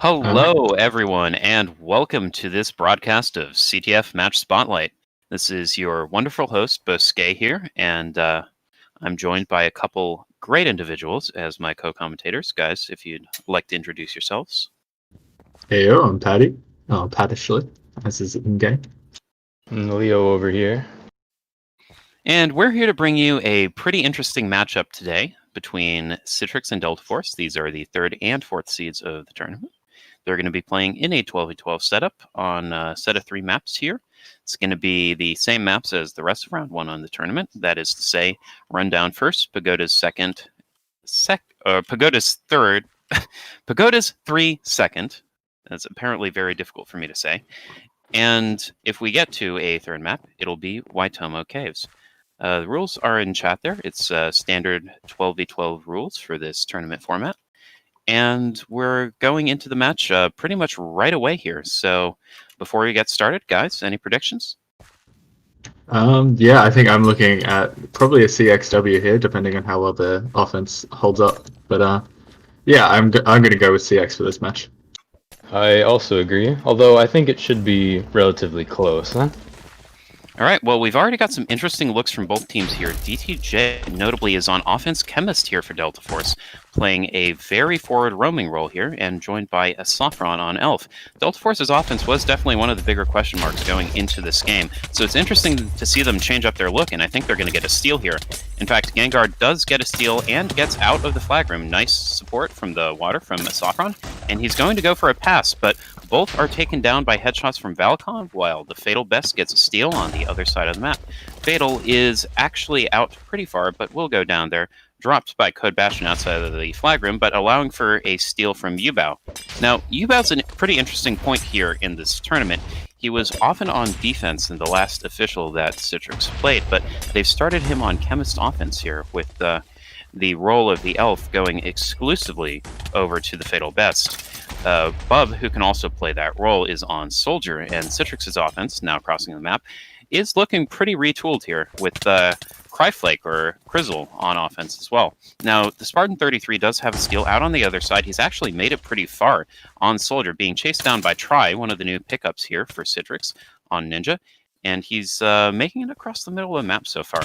Hello, everyone, and welcome to this broadcast of CTF Match Spotlight. This is your wonderful host, Bosque here, and I'm joined by a couple great individuals as my co-commentators. Guys, if you'd like to introduce yourselves. Heyo, I'm Patty. Pat Ashley, as is in-game. Leo over here. And we're here to bring you a pretty interesting matchup today between Citrix and Delta Force. These are the third and fourth seeds of the tournament. They're going to be playing in a 12v12 setup on a set of 3 maps here. It's going to be the same maps as the rest of round 1 on the tournament. That is to say, Rundown first, Pagodas second, Pagodas third, Pagodas 3 second. That's apparently very difficult for me to say. And if we get to a third map, it'll be Waitomo Caves. The rules are in chat there. It's standard 12v12 rules for this tournament format. And we're going into the match pretty much right away here. So before we get started, guys, any predictions? Yeah, I think I'm looking at probably a CXW here, depending on how well the offense holds up. But yeah, I'm going to go with CX for this match. I also agree, although I think it should be relatively close, huh? All right, well, we've already got some interesting looks from both teams here. DTJ notably is on offense chemist here for Delta Force, playing a very forward roaming role here and joined by a Saffron on Elf. Delta Force's offense was definitely one of the bigger question marks going into this game, so it's interesting to see them change up their look, and I think they're going to get a steal here. In fact, Gengar does get a steal and gets out of the flag room. Nice support from the water from Saffron, and he's going to go for a pass, but both are taken down by headshots from Valcon, while the Fatal Best gets a steal on the other side of the map. Fatal is actually out pretty far, but will go down there. Dropped by Code Bastion outside of the flag room, but allowing for a steal from Yubao. Now, Yubao's a pretty interesting point here in this tournament. He was often on defense in the last official that Citrix played, but they've started him on chemist offense here with the role of the elf going exclusively over to the Fatal Best. Bub, who can also play that role, is on Soldier, and Citrix's offense, now crossing the map, is looking pretty retooled here with Cryflake or Crizzle on offense as well. Now, the Spartan 33 does have a steal out on the other side. He's actually made it pretty far on Soldier, being chased down by Try, one of the new pickups here for Citrix on Ninja. And he's making it across the middle of the map so far.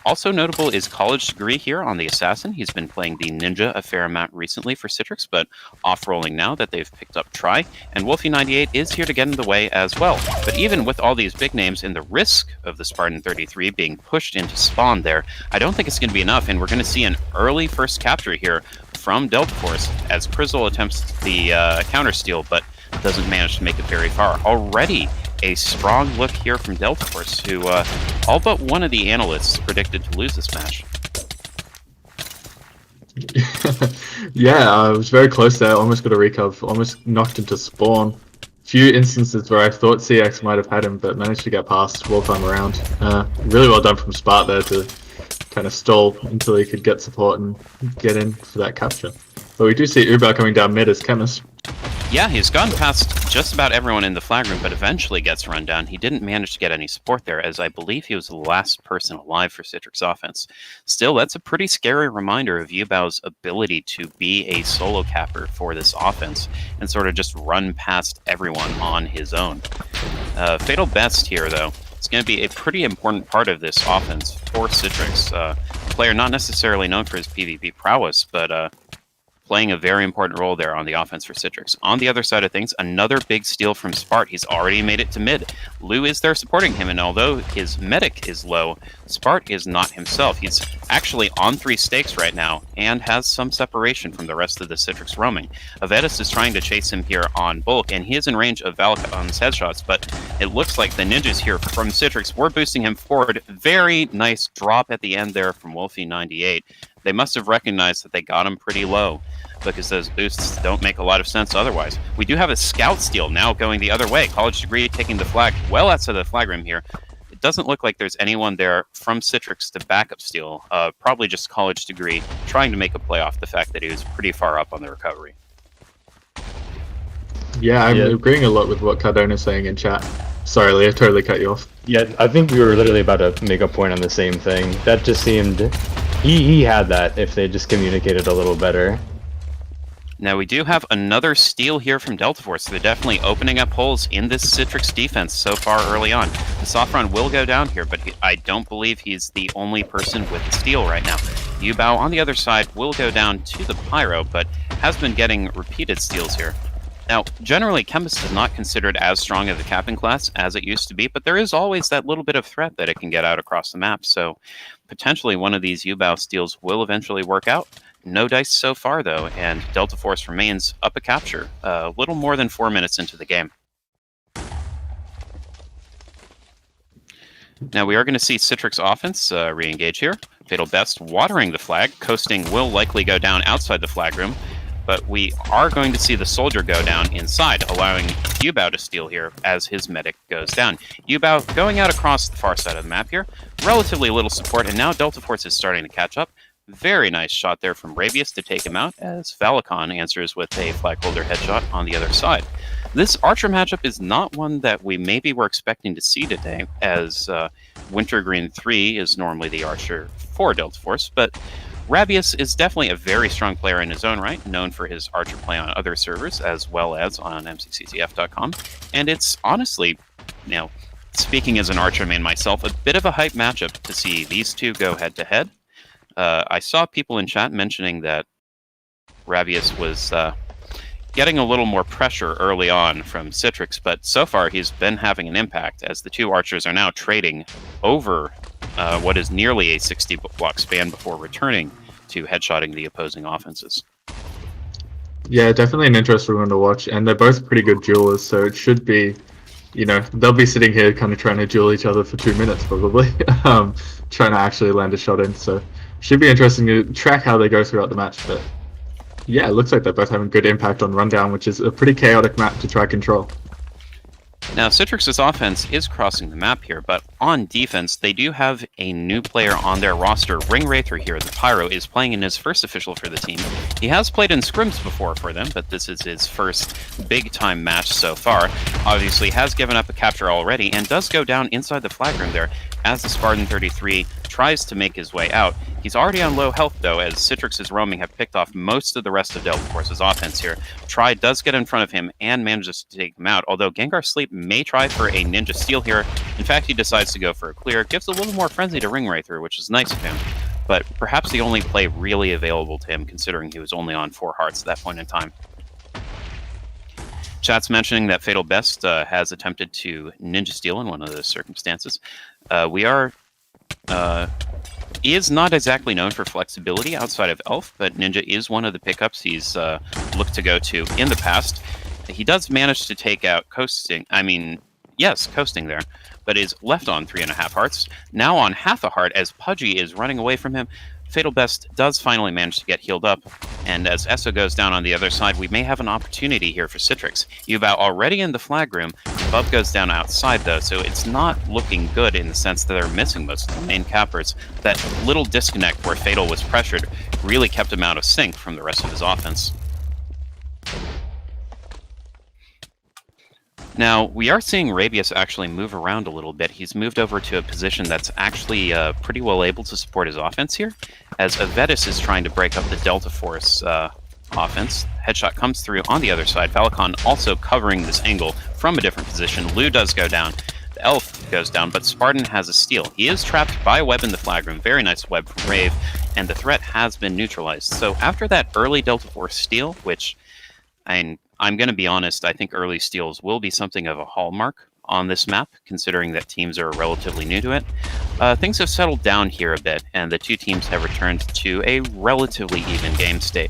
Also notable is College Degree here on the Assassin. He's been playing the Ninja a fair amount recently for Citrix, but off-rolling now that they've picked up Try. And Wolfie98 is here to get in the way as well. But even with all these big names and the risk of the Spartan 33 being pushed into spawn there, I don't think it's going to be enough, and we're going to see an early first capture here from Delta Force as Crizzle attempts the counter steal, but doesn't manage to make it very far. Already a strong look here from Delta Force, who all but one of the analysts predicted to lose this match. Yeah, I was very close there. Almost got a recov. Almost knocked into spawn. Few instances where I thought CX might have had him, but managed to get past, walk on around. Really well done from Spart there to kind of stall until he could get support and get in for that capture. But we do see Ubao coming down mid as chemist. Yeah, he's gone past just about everyone in the flag room, but eventually gets run down. He didn't manage to get any support there, as I believe he was the last person alive for Citrix offense. Still, that's a pretty scary reminder of Yubao's ability to be a solo capper for this offense and sort of just run past everyone on his own. Fatal Best here, though, is going to be a pretty important part of this offense for Citrix. A player not necessarily known for his PvP prowess, but playing a very important role there on the offense for Citrix. On the other side of things, another big steal from Spart. He's already made it to mid. Lou is there supporting him, and although his medic is low, Spart is not himself. He's actually on 3 stakes right now and has some separation from the rest of the Citrix roaming. Avedis is trying to chase him here on Bulk, and he is in range of Valcon's headshots, but it looks like the ninjas here from Citrix were boosting him forward. Very nice drop at the end there from Wolfie98. They must have recognized that they got him pretty low, because those boosts don't make a lot of sense otherwise. We do have a scout steal now going the other way. College Degree taking the flag well outside of the flag room here. It doesn't look like there's anyone there from Citrix to backup steal. Probably just College Degree trying to make a play off the fact that he was pretty far up on the recovery. Yeah, I'm agreeing a lot with what Cardona's saying in chat. Sorry, Leo, totally cut you off. Yeah, I think we were literally about to make a point on the same thing. That just seemed... He had that if they just communicated a little better. Now we do have another steal here from Delta Force. They're definitely opening up holes in this Citrix defense so far early on. The Safran will go down here, but I don't believe he's the only person with the steal right now. Yubao on the other side will go down to the Pyro, but has been getting repeated steals here. Now, generally, Chemist is not considered as strong of a capping class as it used to be, but there is always that little bit of threat that it can get out across the map, so potentially one of these Yubao steals will eventually work out. No dice so far, though, and Delta Force remains up a capture, a little more than 4 minutes into the game. Now we are going to see Citrix offense re-engage here. Fatal Best watering the flag. Coasting will likely go down outside the flag room, but we are going to see the soldier go down inside, allowing Yubao to steal here as his medic goes down. Yubao going out across the far side of the map here. Relatively little support, and now Delta Force is starting to catch up. Very nice shot there from Rabius to take him out, as Valicon answers with a flag holder headshot on the other side. This Archer matchup is not one that we maybe were expecting to see today, as Wintergreen 3 is normally the Archer for Delta Force, but Rabius is definitely a very strong player in his own right, known for his Archer play on other servers, as well as on mcctf.com, and it's honestly, you know, speaking as an Archer main myself, a bit of a hype matchup to see these two go head-to-head. I saw people in chat mentioning that Rabius was getting a little more pressure early on from Citrix, but so far he's been having an impact, as the two Archers are now trading over what is nearly a 60-block span before returning to headshotting the opposing offenses. Yeah, definitely an interesting one to watch, and they're both pretty good duelers, so it should be, you know, they'll be sitting here kind of trying to duel each other for 2 minutes probably, trying to actually land a shot in, so should be interesting to track how they go throughout the match. But yeah, it looks like they're both having good impact on Rundown, which is a pretty chaotic map to try control. Now, Citrix's offense is crossing the map here, but on defense, they do have a new player on their roster. Ring Wraither here, the Pyro, is playing in his first official for the team. He has played in scrims before for them, but this is his first big-time match so far. Obviously, has given up a capture already, and does go down inside the flag room there as the Spartan 33 tries to make his way out. He's already on low health, though, as Citrix's roaming have picked off most of the rest of Delta Force's offense here. Try does get in front of him and manages to take him out, although Gengar Sleep may try for a ninja steal here. In fact, he decides to go for a clear. Gives a little more frenzy to Ring Wraither, which is nice of him, but perhaps the only play really available to him, considering he was only on 4 hearts at that point in time. Chat's mentioning that Fatal Best has attempted to ninja steal in one of those circumstances. He is not exactly known for flexibility outside of Elf, but Ninja is one of the pickups he's looked to go to in the past. He does manage to take out Coasting there, but is left on 3.5 hearts. Now on half a heart, as Pudgy is running away from him. Fatal Best does finally manage to get healed up, and as Esso goes down on the other side, we may have an opportunity here for Citrix. Yubao already in the flag room. Bub goes down outside, though, so it's not looking good in the sense that they're missing most of the main cappers. That little disconnect where Fatal was pressured really kept him out of sync from the rest of his offense. Now, we are seeing Rabius actually move around a little bit. He's moved over to a position that's actually pretty well able to support his offense here, as Avedis is trying to break up the Delta Force offense. Headshot comes through on the other side. Valicon also covering this angle from a different position. Lou does go down. The Elf goes down, but Spartan has a steal. He is trapped by a web in the flag room. Very nice web from Rave, and the threat has been neutralized. So after that early Delta Force steal, which I'm going to be honest, I think early steals will be something of a hallmark on this map, considering that teams are relatively new to it. Things have settled down here a bit, and the two teams have returned to a relatively even game state.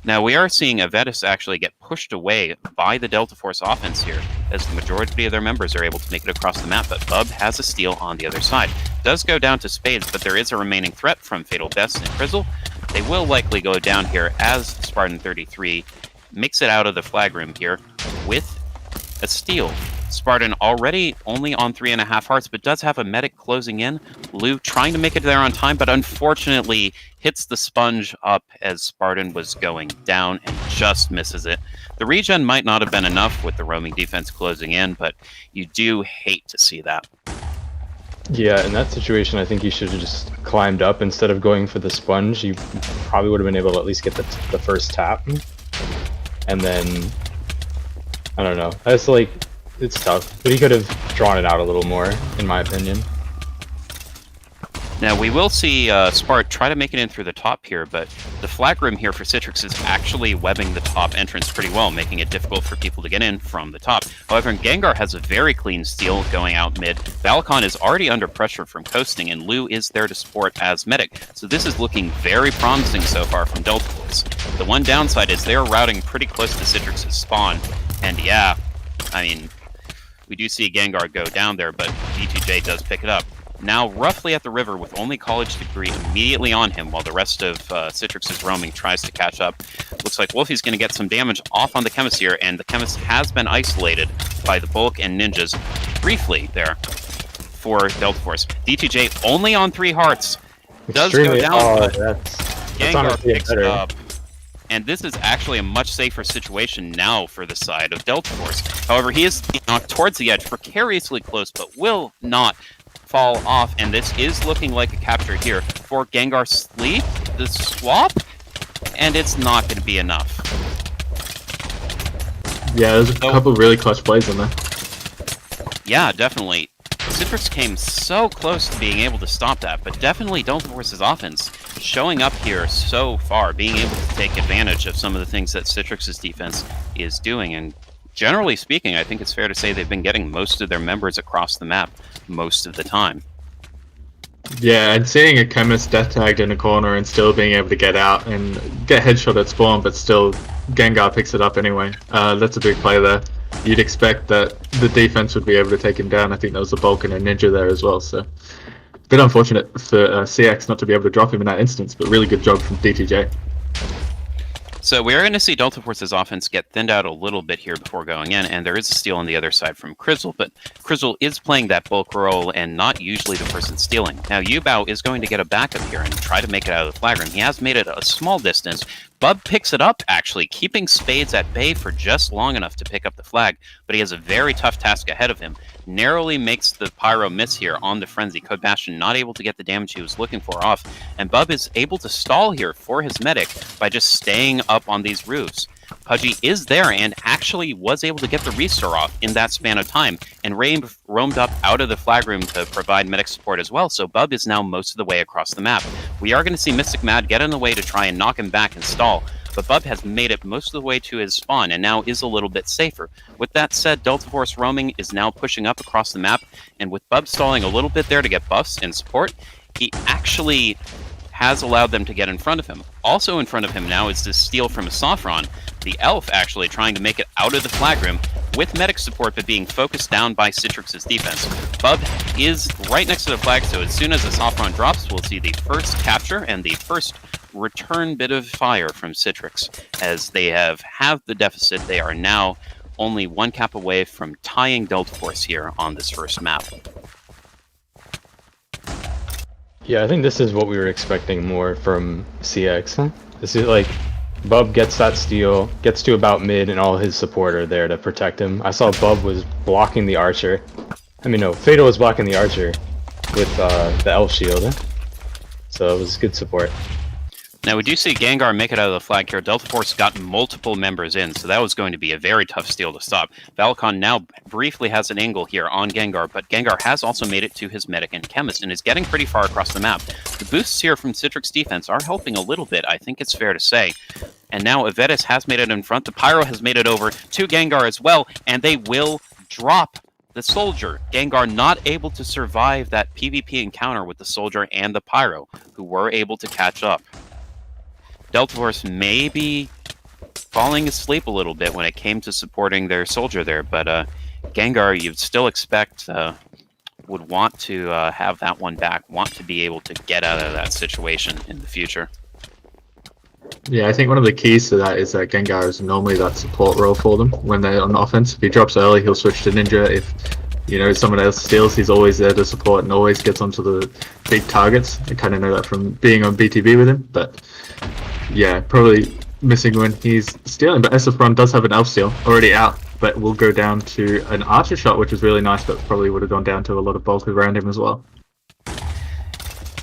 Now, we are seeing Avedis actually get pushed away by the Delta Force offense here, as the majority of their members are able to make it across the map, but Bub has a steal on the other side. Does go down to Spades, but there is a remaining threat from Fatal Best and Frizzle. They will likely go down here as Spartan 33 makes it out of the flag room here with a steal. Spartan already only on 3.5 hearts, but does have a medic closing in. Lou trying to make it there on time, but unfortunately hits the sponge up as Spartan was going down and just misses it. The regen might not have been enough with the roaming defense closing in, but you do hate to see that. Yeah, in that situation, I think you should have just climbed up instead of going for the sponge. You probably would have been able to at least get the first tap. And then, I don't know. That's like, it's tough. But he could have drawn it out a little more, in my opinion. Now, we will see Spart try to make it in through the top here, but the flag room here for Citrix is actually webbing the top entrance pretty well, making it difficult for people to get in from the top. However, Gengar has a very clean steal going out mid. Valakon is already under pressure from coasting, and Lou is there to support as medic. So this is looking very promising so far from Delta Force. The one downside is they're routing pretty close to Citrix's spawn, and yeah, I mean, we do see Gengar go down there, but DTJ does pick it up. Now roughly at the river with only College Degree immediately on him while the rest of Citrix's roaming tries to catch up. Looks like Wolfie's going to get some damage off on the Chemist here, and the Chemist has been isolated by the Bulk and Ninjas briefly there for Delta Force. DTJ only on 3 hearts. Does go down, but Gengar picks it up. And this is actually a much safer situation now for the side of Delta Force. However, he is knocked towards the edge, precariously close, but will not fall off, and this is looking like a capture here for Gengar Sleep, the swap, and it's not going to be enough. Yeah, there's a couple really clutch plays in there. Yeah, definitely. Citrix came so close to being able to stop that, but definitely Delta Force's offense showing up here so far, being able to take advantage of some of the things that Citrix's defense is doing, and generally speaking, I think it's fair to say they've been getting most of their members across the map most of the time. Yeah, and seeing a Chemist death tagged in a corner and still being able to get out and get headshot at spawn, but still Gengar picks it up anyway. That's a big play there. You'd expect that the defense would be able to take him down. I think there was a Bulk and a Ninja there as well, so a bit unfortunate for CX not to be able to drop him in that instance, but really good job from DTJ. So we are going to see Delta Force's offense get thinned out a little bit here before going in, and there is a steal on the other side from Krizzle, but Krizzle is playing that bulk role and not usually the person stealing. Now Yubao is going to get a backup here and try to make it out of the flag room. He has made it a small distance. Bub picks it up, actually, keeping Spades at bay for just long enough to pick up the flag, but he has a very tough task ahead of him. Narrowly makes the Pyro miss here on the Frenzy. Code Bastion not able to get the damage he was looking for off, and Bub is able to stall here for his medic by just staying up on these roofs. Pudgy is there and actually was able to get the restore off in that span of time, and roamed up out of the flag room to provide medic support as well, so Bub is now most of the way across the map. We are going to see Mystic Mad get in the way to try and knock him back and stall, but Bub has made it most of the way to his spawn and now is a little bit safer. With that said, Delta Force roaming is now pushing up across the map, and with Bub stalling a little bit there to get buffs and support, he actually has allowed them to get in front of him. Also in front of him now is this steal from a Saffron, the Elf actually trying to make it out of the flag room with medic support but being focused down by Citrix's defense. Bub is right next to the flag, so as soon as the Saffron drops, we'll see the first capture and the first return bit of fire from Citrix. As they have the deficit, they are now only 1 cap away from tying Delta Force here on this first map. Yeah, I think this is what we were expecting more from CX. This is like, Bub gets that steal, gets to about mid, and all his support are there to protect him. I saw Bub was blocking the Archer. I mean, no, Fatal was blocking the Archer with the Elf shield. So it was good support. Now we do see Gengar make it out of the flag here. Delta Force got multiple members in, so that was going to be a very tough steal to stop. Valakon now briefly has an angle here on Gengar, but Gengar has also made it to his medic and chemist and is getting pretty far across the map. The boosts here from Citrix defense are helping a little bit, I think it's fair to say. And now Avedis has made it in front. The Pyro has made it over to Gengar as well, and they will drop the Soldier. Gengar not able to survive that PvP encounter with the Soldier and the Pyro, who were able to catch up. Delta Force may be falling asleep a little bit when it came to supporting their Soldier there, but Gengar, you'd still expect, would want to have that one back, want to be able to get out of that situation in the future. Yeah, I think one of the keys to that is that Gengar is normally that support role for them when they're on offense. If he drops early, he'll switch to Ninja. If someone else steals, he's always there to support and always gets onto the big targets. I kind of know that from being on BTB with him, but yeah, probably missing when he's stealing. But Esafron does have an Elf steal already out, but will go down to an Archer shot, which is really nice, but probably would have gone down to a lot of bulk around him as well.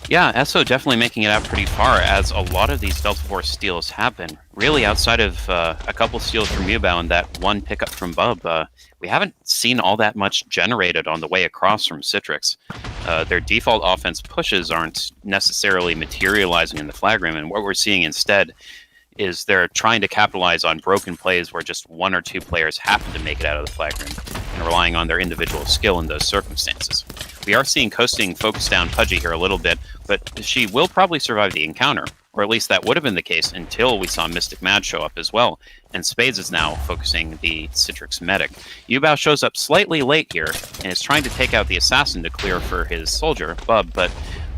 Yeah, Esso definitely making it out pretty far, as a lot of these Delta Force steals have been. Really, outside of a couple steals from Mubao and that one pickup from Bub, we haven't seen all that much generated on the way across from Citrix. Their default offense pushes aren't necessarily materializing in the flag room, and what we're seeing instead is they're trying to capitalize on broken plays where just one or two players happen to make it out of the flag room, and relying on their individual skill in those circumstances. We are seeing Coasting focus down Pudgy here a little bit, but she will probably survive the encounter, or at least that would have been the case until we saw Mystic Mad show up as well, and Spades is now focusing the Citrix medic. Yubao shows up slightly late here, and is trying to take out the assassin to clear for his soldier, Bub, but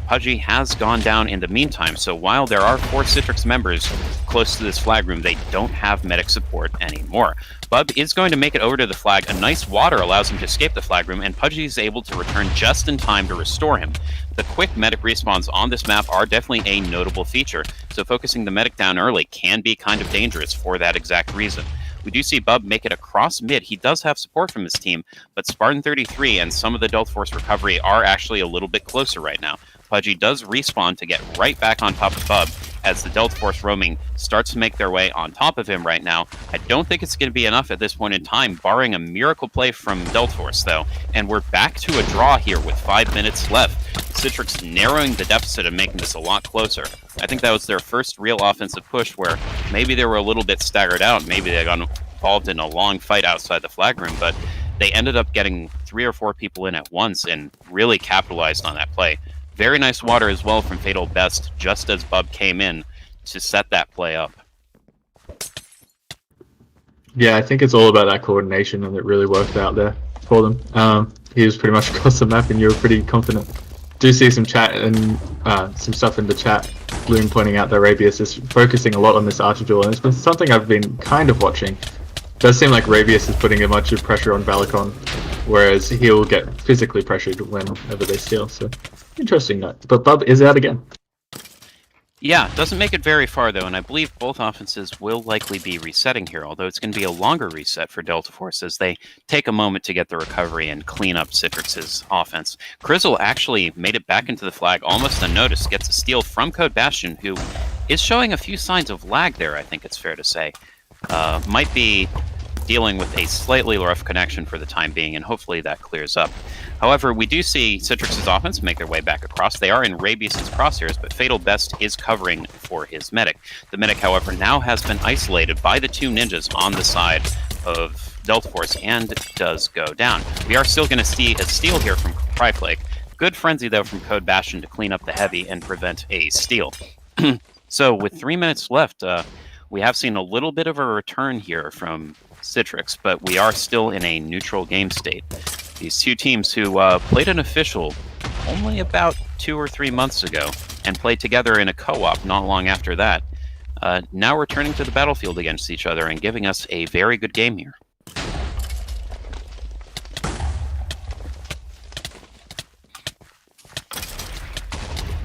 Pudgy has gone down in the meantime, so while there are 4 Citrix members close to this flag room, they don't have medic support anymore. Bub is going to make it over to the flag. A nice water allows him to escape the flag room, and Pudgy is able to return just in time to restore him. The quick medic respawns on this map are definitely a notable feature, so focusing the medic down early can be kind of dangerous for that exact reason. We do see Bub make it across mid. He does have support from his team, but Spartan 33 and some of the Delta Force recovery are actually a little bit closer right now. Pudgy does respawn to get right back on top of Bub as the Delta Force roaming starts to make their way on top of him right now. I don't think it's going to be enough at this point in time, barring a miracle play from Delta Force, though. And we're back to a draw here with 5 minutes left. Citrix narrowing the deficit and making this a lot closer. I think that was their first real offensive push where maybe they were a little bit staggered out. Maybe they got involved in a long fight outside the flag room, but they ended up getting 3 or 4 people in at once and really capitalized on that play. Very nice water as well from Fatal Best, just as Bub came in to set that play up. Yeah, I think it's all about that coordination, and it really worked out there for them. He was pretty much across the map, and you were pretty confident. Do see some chat and some stuff in the chat. Loon pointing out that Rabius is focusing a lot on this Archer duel, and it's been something I've been kind of watching. It does seem like Rabius is putting a much of pressure on Valicon, whereas he'll get physically pressured whenever they steal. So interesting note. But Bub is out again. Yeah, doesn't make it very far though, and I believe both offenses will likely be resetting here, although it's going to be a longer reset for Delta Force as they take a moment to get the recovery and clean up Citrix's offense. Crizzle actually made it back into the flag almost unnoticed, gets a steal from Code Bastion, who is showing a few signs of lag there, I think it's fair to say. Might be dealing with a slightly rough connection for the time being, and hopefully that clears up. However, we do see Citrix's offense make their way back across. They are in Rabius's crosshairs, but Fatal Best is covering for his medic. The medic, however, now has been isolated by the 2 ninjas on the side of Delta Force and does go down. We are still going to see a steal here from Cryflake. Good frenzy, though, from Code Bastion to clean up the heavy and prevent a steal. So, with 3 minutes left, we have seen a little bit of a return here from Citrix, but we are still in a neutral game state. These 2 teams who played an official only about 2 or 3 months ago and played together in a co-op not long after that, now returning to the battlefield against each other and giving us a very good game here.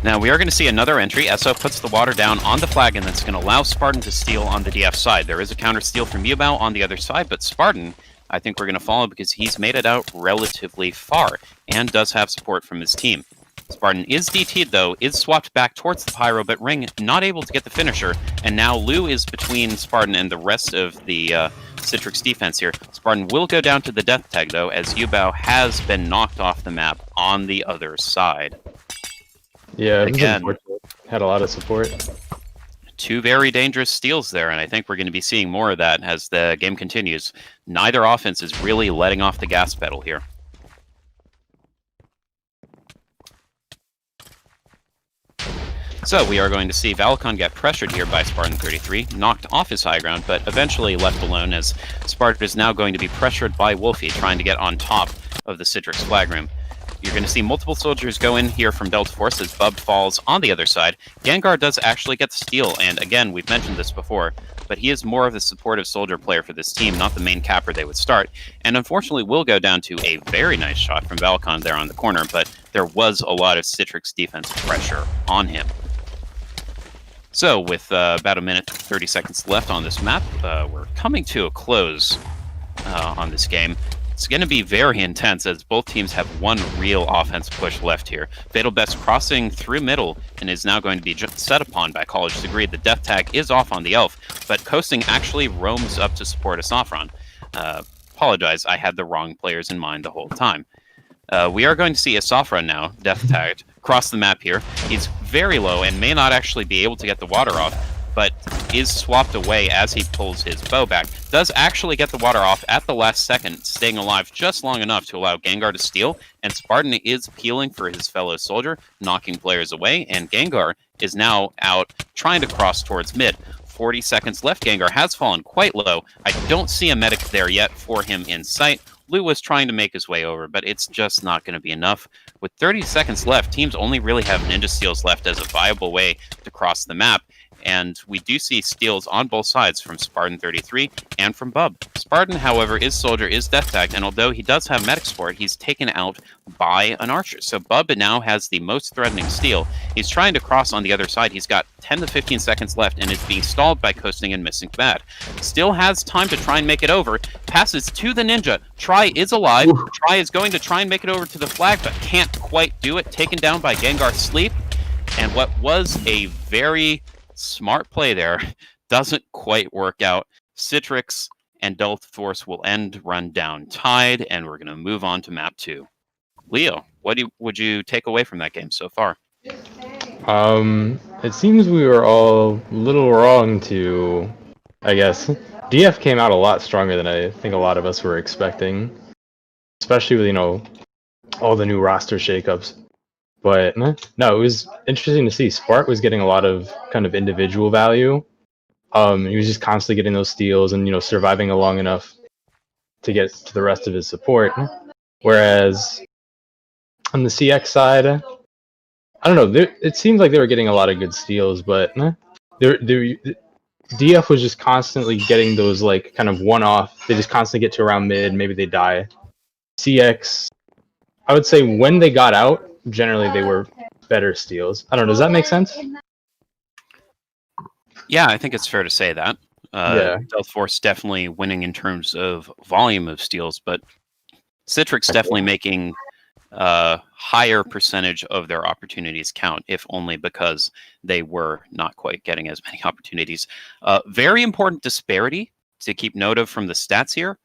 Now, we are going to see another entry. Esso puts the water down on the flag, and that's going to allow Spartan to steal on the DF side. There is a counter steal from Yubao on the other side, but Spartan, I think we're going to follow because he's made it out relatively far and does have support from his team. Spartan is DT'd, though, is swapped back towards the Pyro, but Ring not able to get the finisher, and now Lu is between Spartan and the rest of the Citrix defense here. Spartan will go down to the death tag, though, as Yubao has been knocked off the map on the other side. Yeah, again, had a lot of support. 2 very dangerous steals there, and I think we're going to be seeing more of that as the game continues. Neither offense is really letting off the gas pedal here. So we are going to see Valicon get pressured here by Spartan 33, knocked off his high ground, but eventually left alone as Spartan is now going to be pressured by Wolfie, trying to get on top of the Citrix flag room. You're going to see multiple soldiers go in here from Delta Force as Bub falls on the other side. Gengar does actually get the steal, and again, we've mentioned this before, but he is more of the supportive soldier player for this team, not the main capper they would start, and unfortunately will go down to a very nice shot from Valicon there on the corner, but there was a lot of Citrix defense pressure on him. So, with about 1 minute 30 seconds left on this map, we're coming to a close on this game. It's going to be very intense as both teams have one real offense push left here. Fatal Best crossing through middle and is now going to be set upon by College Degree. The death tag is off on the elf, but Coasting actually roams up to support a Saffron. Apologize, I had the wrong players in mind the whole time. We are going to see a Saffron now, death tagged, across the map here. He's very low and may not actually be able to get the water off, but is swapped away as he pulls his bow back. Does actually get the water off at the last second, staying alive just long enough to allow Gengar to steal, and Spartan is peeling for his fellow soldier, knocking players away, and Gengar is now out trying to cross towards mid. 40 seconds left. Gengar has fallen quite low. I don't see a medic there yet for him in sight. Lou was trying to make his way over, but it's just not going to be enough. With 30 seconds left, teams only really have Ninja Steals left as a viable way to cross the map. And we do see steals on both sides from Spartan 33 and from Bub. Spartan, however, is Soldier, is death tagged, and although he does have medic support, he's taken out by an archer. So Bub now has the most threatening steal. He's trying to cross on the other side. He's got 10 to 15 seconds left and is being stalled by Coasting and Missing Bad. Still has time to try and make it over. Passes to the Ninja. Try is alive. Ooh. Try is going to try and make it over to the flag, but can't quite do it. Taken down by Gengar Sleep. And what was a very smart play there doesn't quite work out. Citrix and Delta Force will end run down tied, and we're going to move on to map 2. Leo, what would you take away from that game so far? It seems we were all a little wrong to, I guess. DF came out a lot stronger than I think a lot of us were expecting, especially with, all the new roster shakeups. But no, it was interesting to see. Spark was getting a lot of kind of individual value. He was just constantly getting those steals and, surviving long enough to get to the rest of his support. Whereas on the CX side, I don't know, it seems like they were getting a lot of good steals, but DF was just constantly getting those kind of one-off. They just constantly get to around mid, maybe they die. CX, I would say when they got out, generally they were better steals. I don't know, does that make sense? Yeah, I think it's fair to say that. Delta Force definitely winning in terms of volume of steals, but Citrix definitely making a higher percentage of their opportunities count, if only because they were not quite getting as many opportunities. Very important disparity to keep note of from the stats here.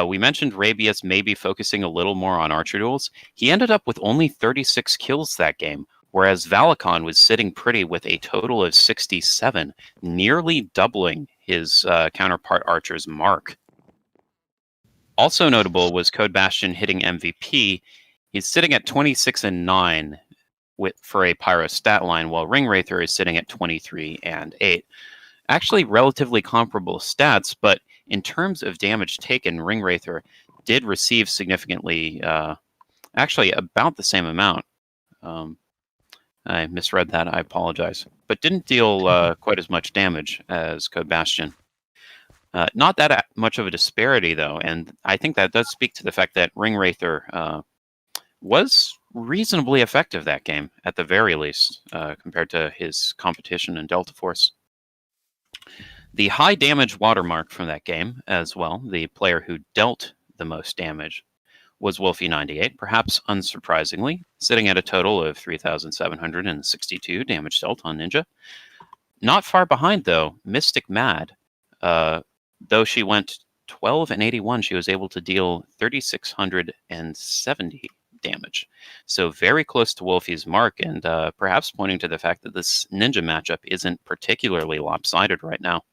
We mentioned Rabius maybe focusing a little more on archer duels. He ended up with only 36 kills that game, whereas Valicon was sitting pretty with a total of 67, nearly doubling his counterpart Archer's mark. Also notable was Code Bastion hitting MVP. He's sitting at 26-9 for a Pyro stat line, while Ring Wraither is sitting at 23-8. Actually, relatively comparable stats, but in terms of damage taken, Ring Wraither did receive significantly, actually about the same amount. I misread that, I apologize. But didn't deal quite as much damage as Code Bastion. Not that much of a disparity, though, and I think that does speak to the fact that Ring Wraither was reasonably effective that game, at the very least, compared to his competition in Delta Force. The high damage watermark from that game as well, the player who dealt the most damage, was Wolfie98, perhaps unsurprisingly, sitting at a total of 3,762 damage dealt on Ninja. Not far behind, though, Mystic Mad. Though she went 12-81, she was able to deal 3,670 damage. So very close to Wolfie's mark, and perhaps pointing to the fact that this Ninja matchup isn't particularly lopsided right now.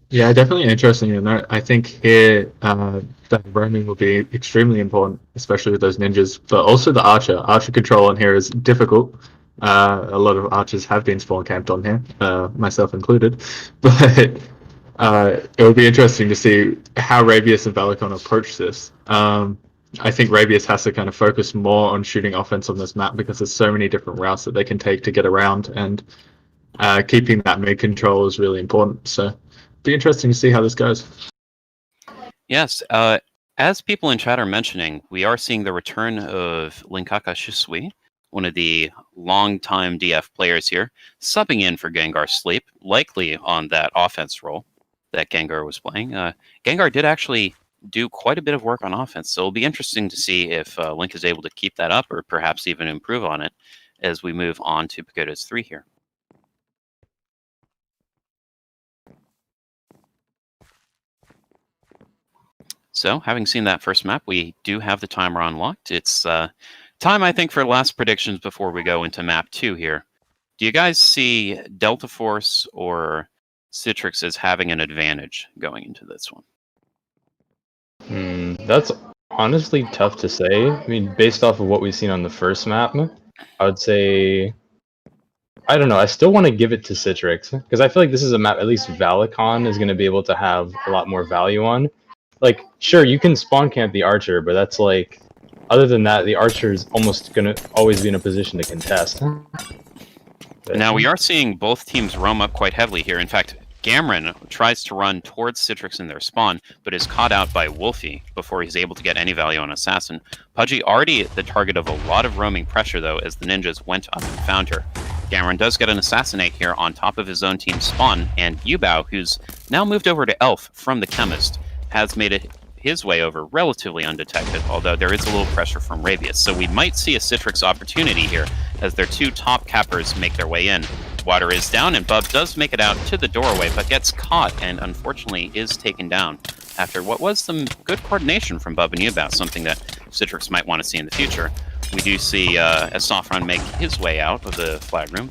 Yeah, definitely interesting. And I think here that roaming will be extremely important, especially with those ninjas. But also the archer control on here is difficult. A lot of archers have been spawn camped on here, myself included. But it will be interesting to see how Rabius and Valicon approach this. I think Rabius has to kind of focus more on shooting offense on this map because there's so many different routes that they can take to get around, and keeping that mid control is really important. So be interesting to see how this goes. Yes, as people in chat are mentioning, we are seeing the return of Linkaka Shisui, one of the longtime DF players here, subbing in for Gengar Sleep, likely on that offense role. that Gengar was playing. Gengar did actually do quite a bit of work on offense, so it'll be interesting to see if Link is able to keep that up or perhaps even improve on it as we move on to Pagodas 3 here. So, having seen that first map, we do have the timer unlocked. It's time, I think, for last predictions before we go into map 2 here. Do you guys see Delta Force or Citrix as having an advantage going into this one? That's honestly tough to say. I mean, based off of what we've seen on the first map, I would say... I don't know. I still want to give it to Citrix, because I feel like this is a map at least Valicon is going to be able to have a lot more value on. Like, sure, you can spawn camp the Archer, but that's like... Other than that, the Archer is almost going to always be in a position to contest. But, now, we are seeing both teams roam up quite heavily here. In fact, Gamron tries to run towards Citrix in their spawn, but is caught out by Wolfie before he's able to get any value on Assassin. Pudgy already the target of a lot of roaming pressure, though, as the ninjas went up and found her. Gamron does get an Assassinate here on top of his own team's spawn, and Yubao, who's now moved over to Elf from the Chemist, has made it his way over relatively undetected, although there is a little pressure from Rabius. So we might see a Citrix opportunity here as their two top cappers make their way in. Water is down, and Bub does make it out to the doorway, but gets caught and unfortunately is taken down after what was some good coordination from Bub and Yubao, something that Citrix might want to see in the future. We do see Saffron make his way out of the flag room.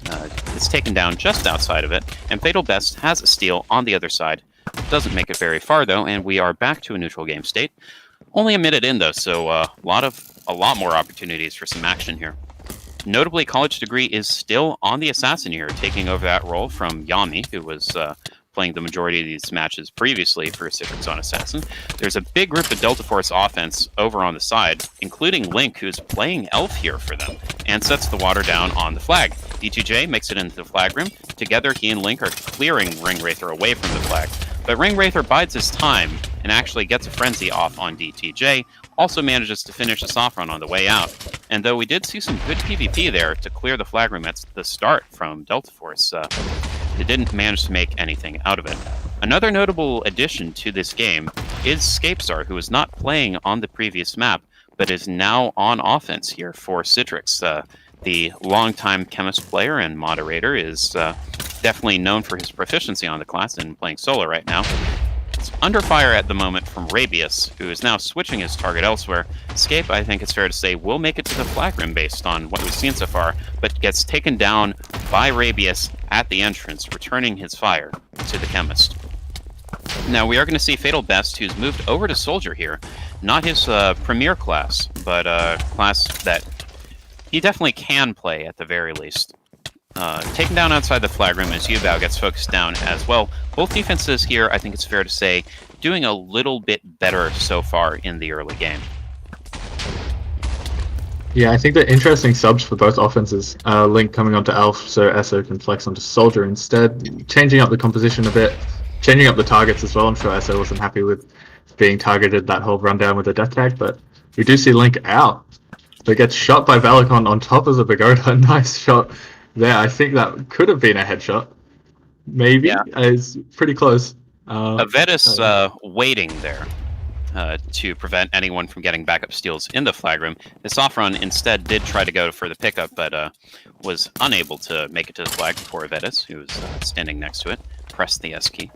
It's taken down just outside of it, and Fatal Best has a steal on the other side. Doesn't make it very far, though, and we are back to a neutral game state. Only a minute in, though, so a lot more opportunities for some action here. Notably, College Degree is still on the Assassin here, taking over that role from Yami, who was playing the majority of these matches previously for Citrix on Assassin. There's a big group of Delta Force offense over on the side, including Link, who's playing Elf here for them, and sets the water down on the flag. DTJ makes it into the flag room. Together, he and Link are clearing Ringwraither away from the flag. But Ringwraither bides his time and actually gets a Frenzy off on DTJ, also manages to finish a soft run on the way out. And though we did see some good PvP there to clear the flag room at the start from Delta Force, they didn't manage to make anything out of it. Another notable addition to this game is Scapestar, who was not playing on the previous map, but is now on offense here for Citrix. The longtime Chemist player and moderator is definitely known for his proficiency on the class and playing solo right now. It's under fire at the moment from Rabius, who is now switching his target elsewhere. Scape, I think it's fair to say, will make it to the flag rim based on what we've seen so far, but gets taken down by Rabius at the entrance, returning his fire to the Chemist. Now, we are going to see Fatal Best, who's moved over to Soldier here. Not his premier class, but a class that he definitely can play at the very least. Taken down outside the flag room as Yubao gets focused down as well. Both defenses here, I think it's fair to say, doing a little bit better so far in the early game. Yeah, I think they're interesting subs for both offenses. Link coming onto Elf so Esso can flex onto Soldier instead, changing up the composition a bit, changing up the targets as well. I'm sure Esso wasn't happy with being targeted that whole rundown with the death tag, but we do see Link out. But gets shot by Valicon on top of the Pagoda. Nice shot there. I think that could have been a headshot. Maybe. Yeah. It's pretty close. Vetus waiting there to prevent anyone from getting backup steals in the flag room. The Saffron instead did try to go for the pickup, but was unable to make it to the flag before Vetus, who was standing next to it, pressed the S key.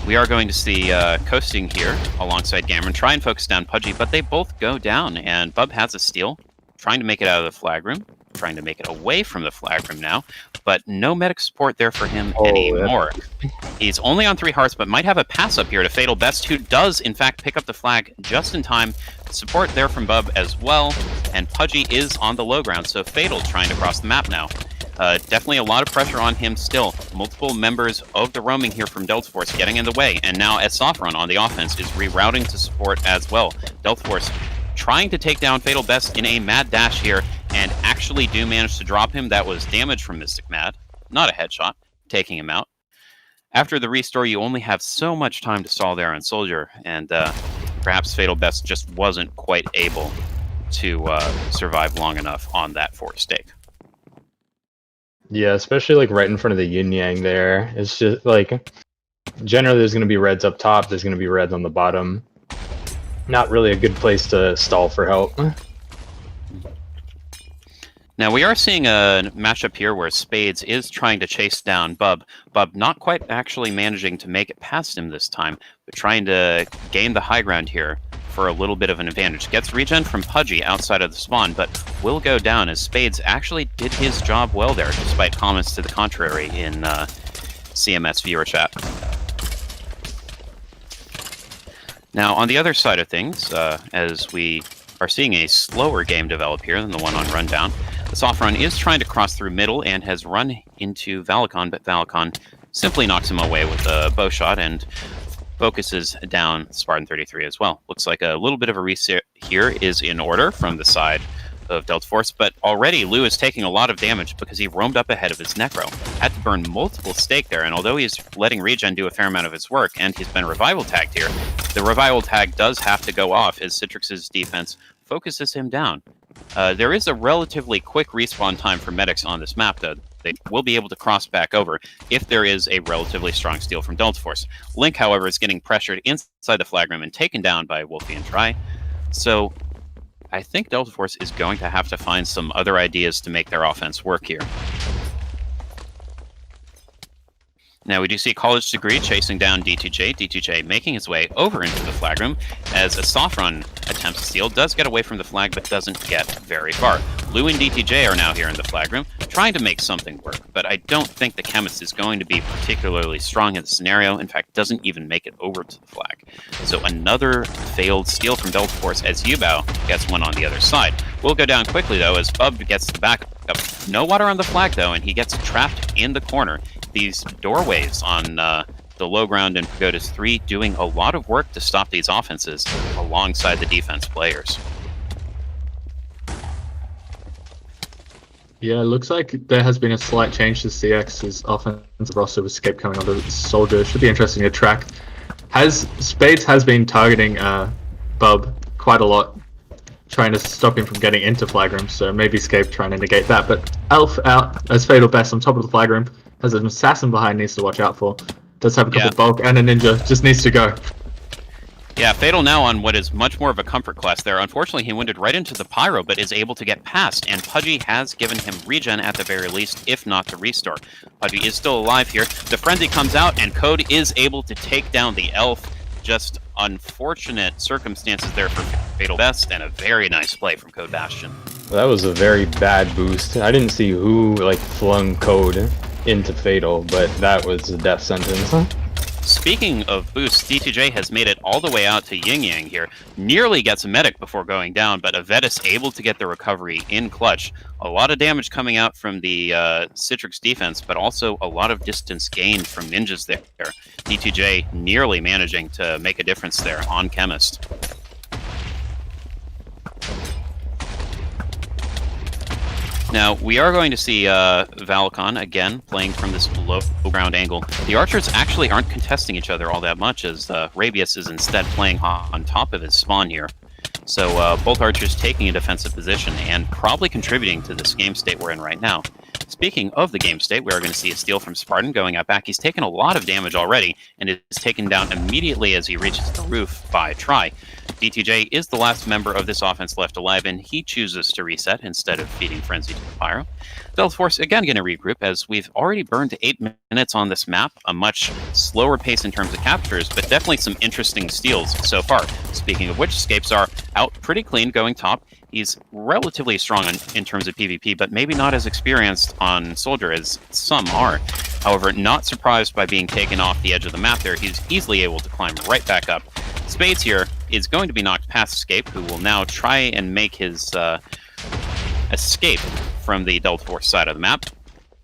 We are going to see coasting here alongside Gamron, try and focus down Pudgy, but they both go down, and Bub has a steal, trying to make it out of the flag room, trying to make it away from the flag room now, but no medic support there for him anymore. Yeah. He's only on 3 hearts, but might have a pass up here to Fatal Best, who does, in fact, pick up the flag just in time. Support there from Bub as well, and Pudgy is on the low ground, so Fatal trying to cross the map now. Definitely a lot of pressure on him still. Multiple members of the roaming here from Delta Force getting in the way, and now Saffron on the offense is rerouting to support as well. Delta Force trying to take down Fatal Best in a mad dash here, and actually do manage to drop him. That was damage from Mystic Mad, not a headshot, taking him out. After the restore, you only have so much time to stall there on Soldier, and perhaps Fatal Best just wasn't quite able to survive long enough on that 4 stake. Yeah, especially like right in front of the yin yang there. It's just like generally there's going to be reds up top, there's going to be reds on the bottom. Not really a good place to stall for help. Now, we are seeing a matchup here where Spades is trying to chase down Bub. Bub not quite actually managing to make it past him this time, but trying to gain the high ground here for a little bit of an advantage. Gets regen from Pudgy outside of the spawn, but will go down as Spades actually did his job well there, despite comments to the contrary in CMS viewer chat. Now, on the other side of things, as we are seeing a slower game develop here than the one on Rundown, the soft run is trying to cross through middle and has run into Valicon, but Valicon simply knocks him away with a bow shot and focuses down Spartan 33 as well. Looks like a little bit of a reset here is in order from the side of Delta Force, but already Lou is taking a lot of damage because he roamed up ahead of his Necro. Had to burn multiple stake there, and although he's letting Regen do a fair amount of his work, and he's been revival tagged here, the revival tag does have to go off as Citrix's defense focuses him down. There is a relatively quick respawn time for medics on this map, though. They will be able to cross back over if there is a relatively strong steal from Delta Force. Link, however, is getting pressured inside the flag room and taken down by Wolfie and Try. So I think Delta Force is going to have to find some other ideas to make their offense work here. Now we do see College Degree chasing down DTJ. DTJ making his way over into the flag room as a soft run attempts to steal. Does get away from the flag, but doesn't get very far. Lou and DTJ are now here in the flag room, trying to make something work, but I don't think the Chemist is going to be particularly strong in the scenario. In fact, doesn't even make it over to the flag. So another failed steal from Delta Force as Yubao gets one on the other side. We'll go down quickly, though, as Bub gets the backup. No water on the flag, though, and he gets trapped in the corner. These doorways on the low ground in Pagodas 3 doing a lot of work to stop these offenses alongside the defense players. Yeah, it looks like there has been a slight change to CX's offensive roster with Escape coming onto Soldier. Should be interesting to track. Spades has been targeting Bub quite a lot, trying to stop him from getting into flag room, so maybe Escape trying to negate that. But Elf out as Fatal Best on top of the flag room. Has an assassin behind, needs to watch out for. Does have a couple bulk and a ninja, just needs to go. Yeah, Fatal now on what is much more of a comfort class there. Unfortunately, he winded right into the Pyro, but is able to get past, and Pudgy has given him regen at the very least, if not the restore. Pudgy is still alive here. The Frenzy comes out, and Code is able to take down the Elf. Just unfortunate circumstances there for Fatal Best, and a very nice play from Code Bastion. Well, that was a very bad boost. I didn't see who flung Code into Fatal, but that was a death sentence. Speaking of boosts, DTJ has made it all the way out to Yin Yang here. Nearly gets a medic before going down, but Avedis able to get the recovery in clutch. A lot of damage coming out from the Citrix defense, but also a lot of distance gained from ninjas there. DTJ nearly managing to make a difference there on Chemist. Now, we are going to see Valicon, again, playing from this low ground angle. The archers actually aren't contesting each other all that much, as Rabius is instead playing on top of his spawn here. So both archers taking a defensive position and probably contributing to this game state we're in right now. Speaking of the game state, we are going to see a steal from Spartan going up back. He's taken a lot of damage already, and is taken down immediately as he reaches the roof by Try. DTJ is the last member of this offense left alive, and he chooses to reset instead of feeding Frenzy to the Pyro. Delta Force again going to regroup, as we've already burned 8 minutes on this map, a much slower pace in terms of captures, but definitely some interesting steals so far. Speaking of which, Escapes are out pretty clean going top. He's relatively strong in terms of PvP, but maybe not as experienced on Soldier as some are. However, not surprised by being taken off the edge of the map there, he's easily able to climb right back up. Spades here is going to be knocked past Escape, who will now try and make his escape from the Delta Force side of the map.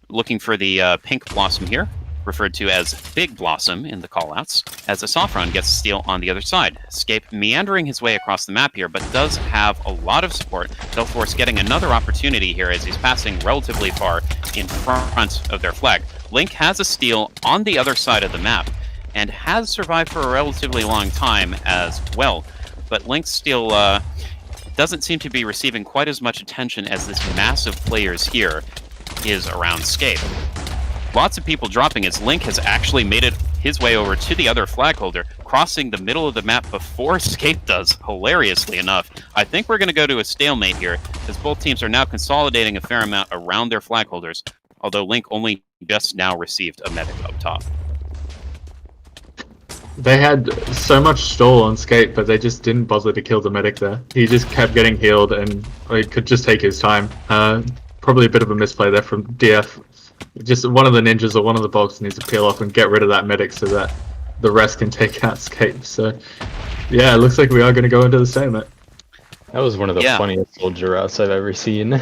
Looking for the pink Blossom here, referred to as Big Blossom in the callouts, as a soft run gets a steal on the other side. Escape meandering his way across the map here, but does have a lot of support. Delta Force getting another opportunity here as he's passing relatively far in front of their flag. Link has a steal on the other side of the map, and has survived for a relatively long time as well. But Link still doesn't seem to be receiving quite as much attention as this massive players here is around Escape. Lots of people dropping as Link has actually made it his way over to the other flag holder, crossing the middle of the map before Scape does, hilariously enough. I think we're going to go to a stalemate here, as both teams are now consolidating a fair amount around their flag holders, although Link only just now received a medic up top. They had so much stall on Scape, but they just didn't bother to kill the medic there. He just kept getting healed, and he could just take his time. Probably a bit of a misplay there from DF. Just one of the ninjas or one of the bogs needs to peel off and get rid of that medic so that the rest can take out Scape. So, yeah, it looks like we are going to go into the stalemate. That was one of the funniest soldier routes I've ever seen.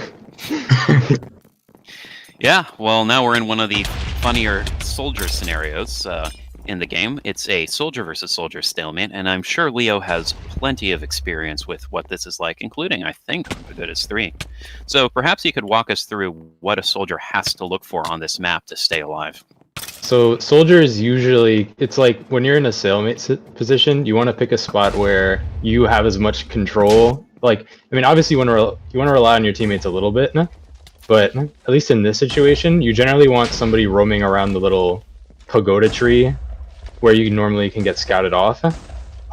Yeah, well, now we're in one of the funnier soldier scenarios in the game. It's a soldier versus soldier stalemate, and I'm sure Leo has plenty of experience with what this is like, including, I think, Pagodas III. So perhaps you could walk us through what a soldier has to look for on this map to stay alive. So soldiers usually, it's like when you're in a stalemate position, you want to pick a spot where you have as much control. Like, I mean, obviously you want to rely on your teammates a little bit, but at least in this situation, you generally want somebody roaming around the little pagoda tree where you normally can get scouted off.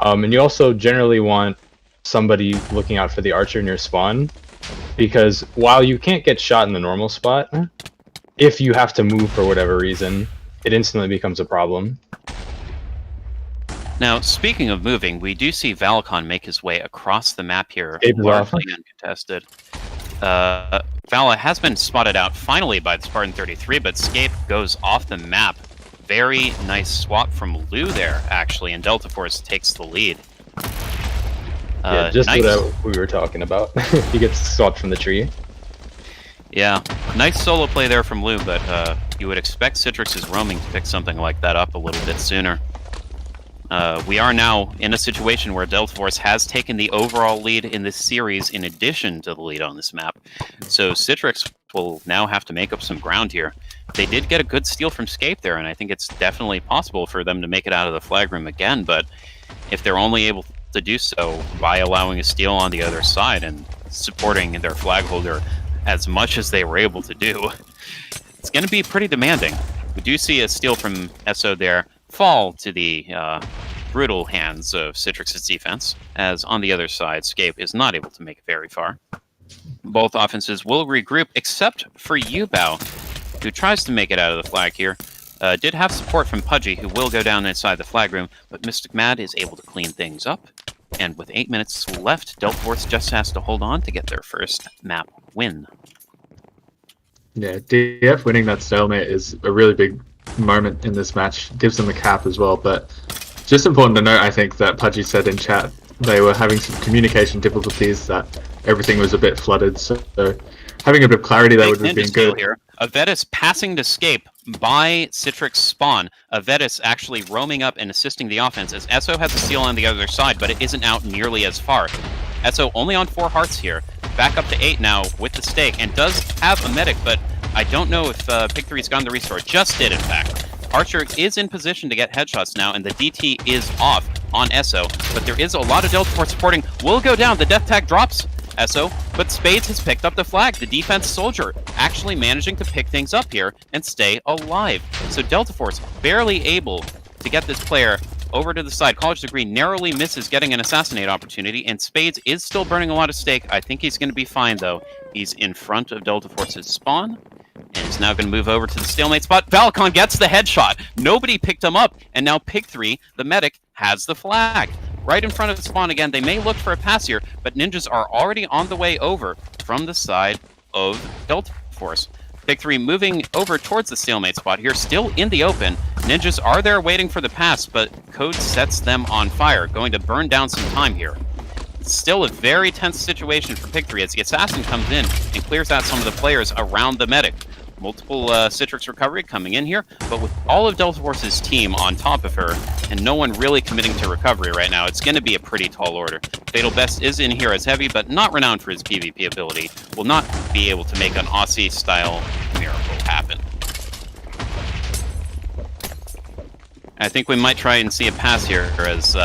And you also generally want somebody looking out for the archer in your spawn, because while you can't get shot in the normal spot, if you have to move for whatever reason, it instantly becomes a problem. Now, speaking of moving, we do see Valakon make his way across the map here, largely uncontested. Vala has been spotted out finally by the Spartan 33, but Scape goes off the map. Very nice swap from Lou there, actually, and Delta Force takes the lead. Yeah, just nice. What we were talking about. He gets swapped from the tree. Yeah, nice solo play there from Lou, but you would expect Citrix's roaming to pick something like that up a little bit sooner. We are now in a situation where Delta Force has taken the overall lead in this series in addition to the lead on this map. So Citrix will now have to make up some ground here. They did get a good steal from Scape there, and I think it's definitely possible for them to make it out of the flag room again, but if they're only able to do so by allowing a steal on the other side and supporting their flag holder as much as they were able to do, it's going to be pretty demanding. We do see a steal from SO there fall to the brutal hands of Citrix's defense, as on the other side, Scape is not able to make it very far. Both offenses will regroup, except for Yubao, who tries to make it out of the flag here. Did have support from Pudgy, who will go down inside the flag room, but Mystic Mad is able to clean things up. And with 8 minutes left, Delta Force just has to hold on to get their first map win. Yeah, DF winning that stalemate is a really big moment in this match. Gives them a cap as well, but just important to note, I think, that Pudgy said in chat they were having some communication difficulties, that everything was a bit flooded, so having a bit of clarity there would have been good. Here. Avedis passing to Scape by Citrix spawn. Avedis actually roaming up and assisting the offense, as SO has a steal on the other side, but it isn't out nearly as far. SO only on 4 hearts here. Back up to 8 now with the stake, and does have a medic, but I don't know if Pig 3's gotten the restore. Just did, in fact. Archer is in position to get headshots now, and the DT is off on SO, but there is a lot of Delta Force supporting. Will go down. The death tag drops SO, but Spades has picked up the flag. The defense soldier actually managing to pick things up here and stay alive. So Delta Force barely able to get this player over to the side. College Degree narrowly misses getting an assassinate opportunity, and Spades is still burning a lot of stake. I think he's going to be fine, though. He's in front of Delta Force's spawn, and is now going to move over to the stalemate spot. Valakon gets the headshot. Nobody picked him up, and now Pig 3, the medic, has the flag. Right in front of the spawn again. They may look for a pass here, but ninjas are already on the way over from the side of Delta Force. Pig 3 moving over towards the stalemate spot here, still in the open. Ninjas are there waiting for the pass, but Code sets them on fire, going to burn down some time here. It's still a very tense situation for Pig 3 as the assassin comes in and clears out some of the players around the medic. Multiple Citrix recovery coming in here, but with all of Delta Force's team on top of her, and no one really committing to recovery right now, it's going to be a pretty tall order. Fatal Best is in here as heavy, but not renowned for his PvP ability. Will not be able to make an Aussie-style miracle happen. I think we might try and see a pass here, as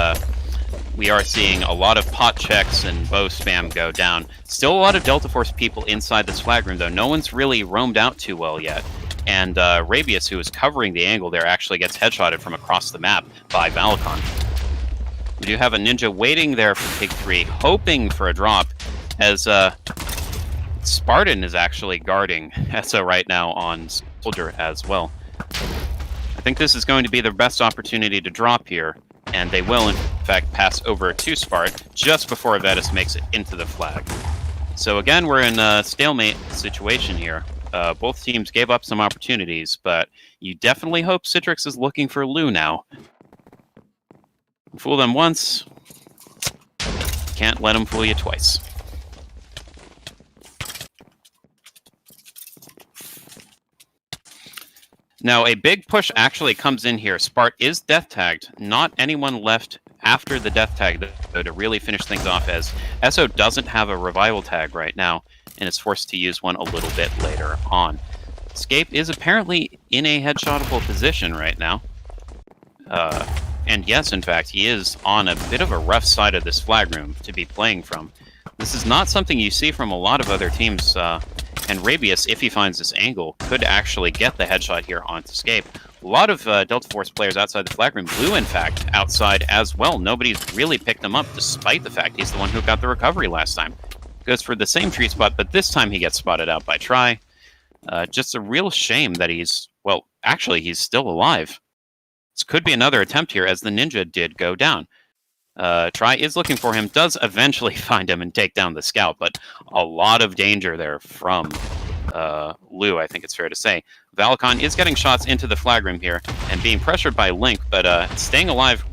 we are seeing a lot of pot checks and bow spam go down. Still a lot of Delta Force people inside this flag room, though. No one's really roamed out too well yet. And Rabius, who is covering the angle there, actually gets headshotted from across the map by Valakon. We do have a Ninja waiting there for Pig 3, hoping for a drop, as Spartan is actually guarding Esso right now on Soldier as well. I think this is going to be their best opportunity to drop here, and they will, in fact, pass over to Spart just before Vetus makes it into the flag. So again, we're in a stalemate situation here. Both teams gave up some opportunities, but you definitely hope Citrix is looking for Lou now. Fool them once, can't let them fool you twice. Now, a big push actually comes in here. Spart is death tagged. Not anyone left after the death tag, though, to really finish things off, as Esso doesn't have a revival tag right now, and is forced to use one a little bit later on. Escape is apparently in a headshotable position right now. And yes, in fact, he is on a bit of a rough side of this flag room to be playing from. This is not something you see from a lot of other teams, and Rabius, if he finds this angle, could actually get the headshot here onto Escape. A lot of Delta Force players outside the flag room, Blue, in fact, outside as well. Nobody's really picked him up, despite the fact he's the one who got the recovery last time. Goes for the same tree spot, but this time he gets spotted out by Try. Just a real shame that he's, well, actually, he's still alive. This could be another attempt here, as the Ninja did go down. Try is looking for him, does eventually find him and take down the scout, but a lot of danger there from Lou, I think it's fair to say. Valakon is getting shots into the flag room here and being pressured by Link, but staying alive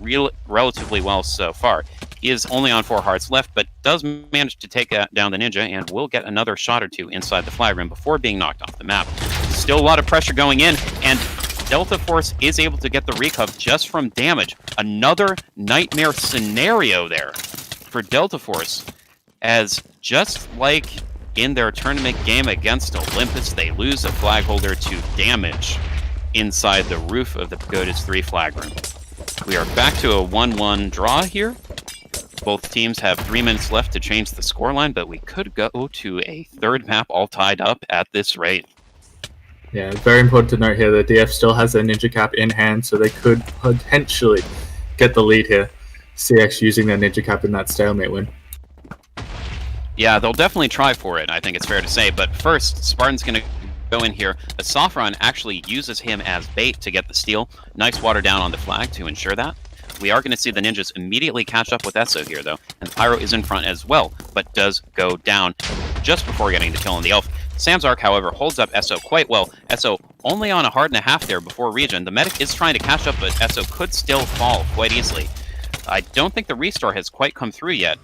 relatively well so far. He is only on 4 hearts left, but does manage to take down the Ninja and will get another shot or two inside the flag room before being knocked off the map. Still a lot of pressure going in, and Delta Force is able to get the recov just from damage. Another nightmare scenario there for Delta Force, as just like in their tournament game against Olympus, they lose a flag holder to damage inside the roof of the Pagodas III flag room. We are back to a 1-1 draw here. Both teams have 3 minutes left to change the scoreline, but we could go to a third map all tied up at this rate. Yeah, very important to note here that DF still has their Ninja Cap in hand, so they could potentially get the lead here. CX using their Ninja Cap in that stalemate win. Yeah, they'll definitely try for it, I think it's fair to say, but first, Spartan's going to go in here. Asafron actually uses him as bait to get the steal. Nice water down on the flag to ensure that. We are going to see the Ninjas immediately catch up with Esso here, though, and Pyro is in front as well, but does go down just before getting the kill on the Elf. Samsark, however, holds up Esso quite well. Esso only on a heart and a half there before regen. The medic is trying to catch up, but Esso could still fall quite easily. I don't think the restore has quite come through yet.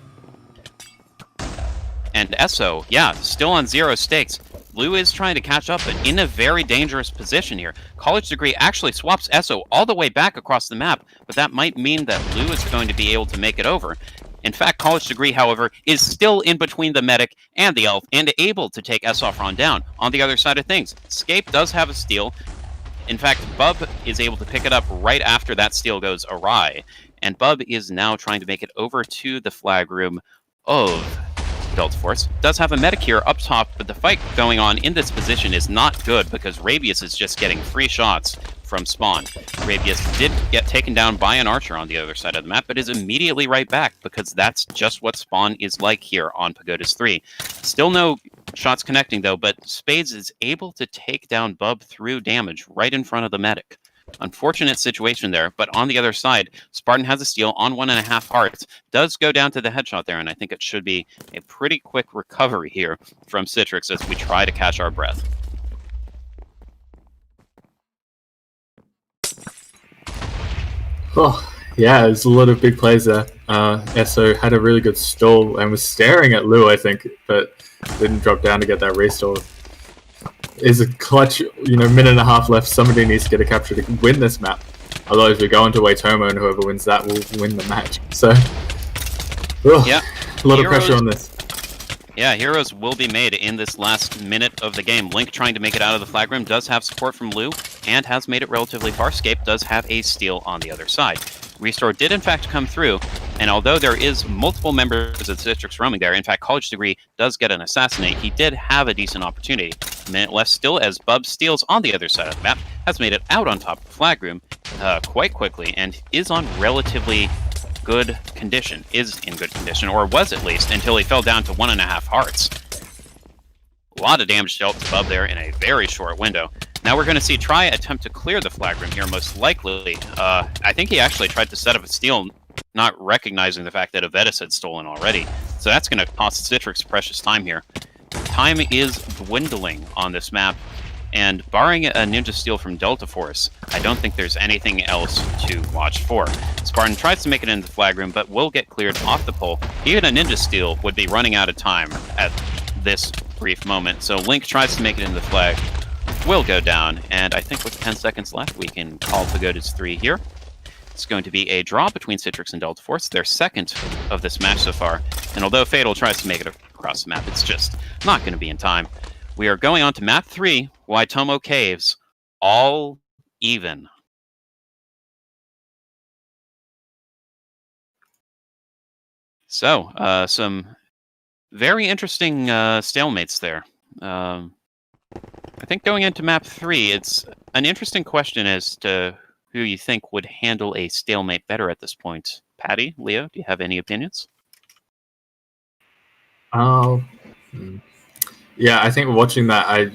And Esso, yeah, still on 0 stakes. Lou is trying to catch up, but in a very dangerous position here. College Degree actually swaps Esso all the way back across the map, but that might mean that Lou is going to be able to make it over. In fact, College Degree, however, is still in between the medic and the elf and able to take Esofron down. On the other side of things, Scape does have a steal. In fact, Bub is able to pick it up right after that steal goes awry. And Bub is now trying to make it over to the flag room of Delta Force. Does have a medic here up top, but the fight going on in this position is not good because Rabius is just getting free shots from spawn. Rabius did get taken down by an archer on the other side of the map, but is immediately right back because that's just what spawn is like here on Pagodas 3. Still no shots connecting though, but Spades is able to take down Bub through damage right in front of the medic. Unfortunate situation there, but on the other side, Spartan has a steal on 1.5 hearts. Does go down to the headshot there, and I think it should be a pretty quick recovery here from Citrix as we try to catch our breath. Oh, yeah, there's a lot of big plays there. Esso had a really good stall and was staring at Lou, I think, but didn't drop down to get that restore. Is a clutch, minute and a half left. Somebody needs to get a capture to win this map. Otherwise, we go into Waitomo, and whoever wins that will win the match. So, yeah, a lot of pressure on this. Yeah, heroes will be made in this last minute of the game. Link trying to make it out of the flag room does have support from Lou, and has made it relatively far. Scape does have a steal on the other side. Restore did in fact come through, and although there is multiple members of Citrix roaming there, in fact College Degree does get an assassinate, he did have a decent opportunity. minute left still as Bub steals on the other side of the map, has made it out on top of the flag room quite quickly, and is on relatively good condition, or was at least, until he fell down to 1.5 hearts. A lot of damage dealt to Bub there in a very short window. Now we're going to see Try attempt to clear the flag room here, most likely. I think he actually tried to set up a steal, not recognizing the fact that Avedis had stolen already. So that's going to cost Citrix precious time here. Time is dwindling on this map, and barring a ninja steal from Delta Force, I don't think there's anything else to watch for. Spartan tries to make it into the flag room, but will get cleared off the pole. Even a ninja steal would be running out of time at this brief moment. So Link tries to make it into the flag, will go down, and I think with 10 seconds left, we can call Pagodas 3 here. It's going to be a draw between Citrix and Delta Force, their second of this match so far. And although Fatal tries to make it across the map, it's just not going to be in time. We are going on to map 3, Waitomo Caves, all even. So, some very interesting stalemates there. I think going into map 3, it's an interesting question as to who you think would handle a stalemate better at this point. Patty, Leo, do you have any opinions? Yeah, I think watching that, I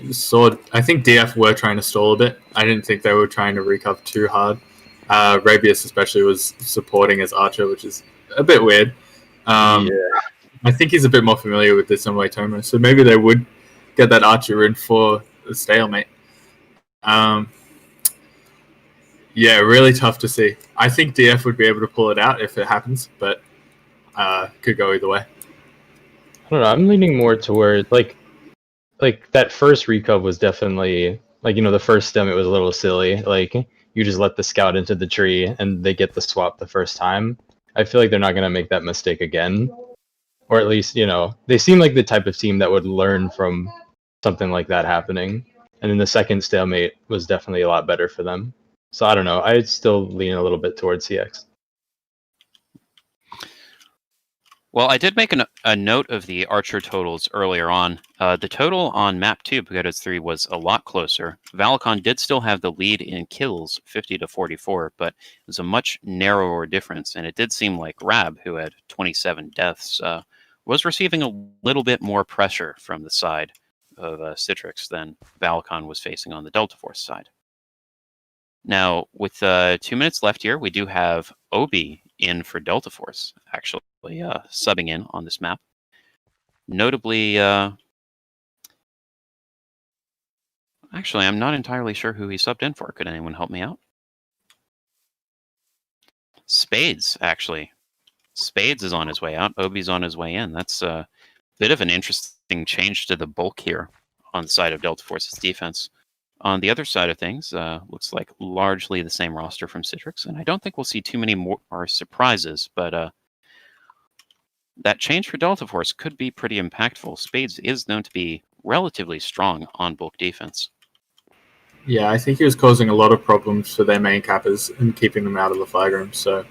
think DF were trying to stall a bit. I didn't think they were trying to recover too hard. Rabius especially was supporting as Archer, which is a bit weird. Yeah. I think he's a bit more familiar with this than Waitomo, so maybe they would get that Archer in for the stalemate. Yeah, really tough to see. I think DF would be able to pull it out if it happens, but could go either way. I don't know. I'm leaning more toward like that first recov was definitely the first stem. It was a little silly. Like you just let the scout into the tree and they get the swap the first time. I feel like they're not gonna make that mistake again, or at least they seem like the type of team that would learn from something like that happening. And then the second stalemate was definitely a lot better for them. So I don't know. I'd still lean a little bit towards CX. Well, I did make a note of the Archer totals earlier on. The total on map 2, Pagodas 3, was a lot closer. Valakon did still have the lead in kills, 50 to 44, but it was a much narrower difference, and it did seem like Rab, who had 27 deaths, was receiving a little bit more pressure from the side of Citrix than Valakon was facing on the Delta Force side. Now, with 2 minutes left here, we do have Obi in for Delta Force, actually subbing in on this map. Notably, actually, I'm not entirely sure who he subbed in for. Could anyone help me out? Spades, actually. Spades is on his way out. Obi's on his way in. That's a bit of an interesting change to the bulk here on the side of Delta Force's defense. On the other side of things, looks like largely the same roster from Citrix, and I don't think we'll see too many more surprises, but that change for Delta Force could be pretty impactful. Spades is known to be relatively strong on bulk defense. Yeah, I think he was causing a lot of problems for their main cappers and keeping them out of the flag room, so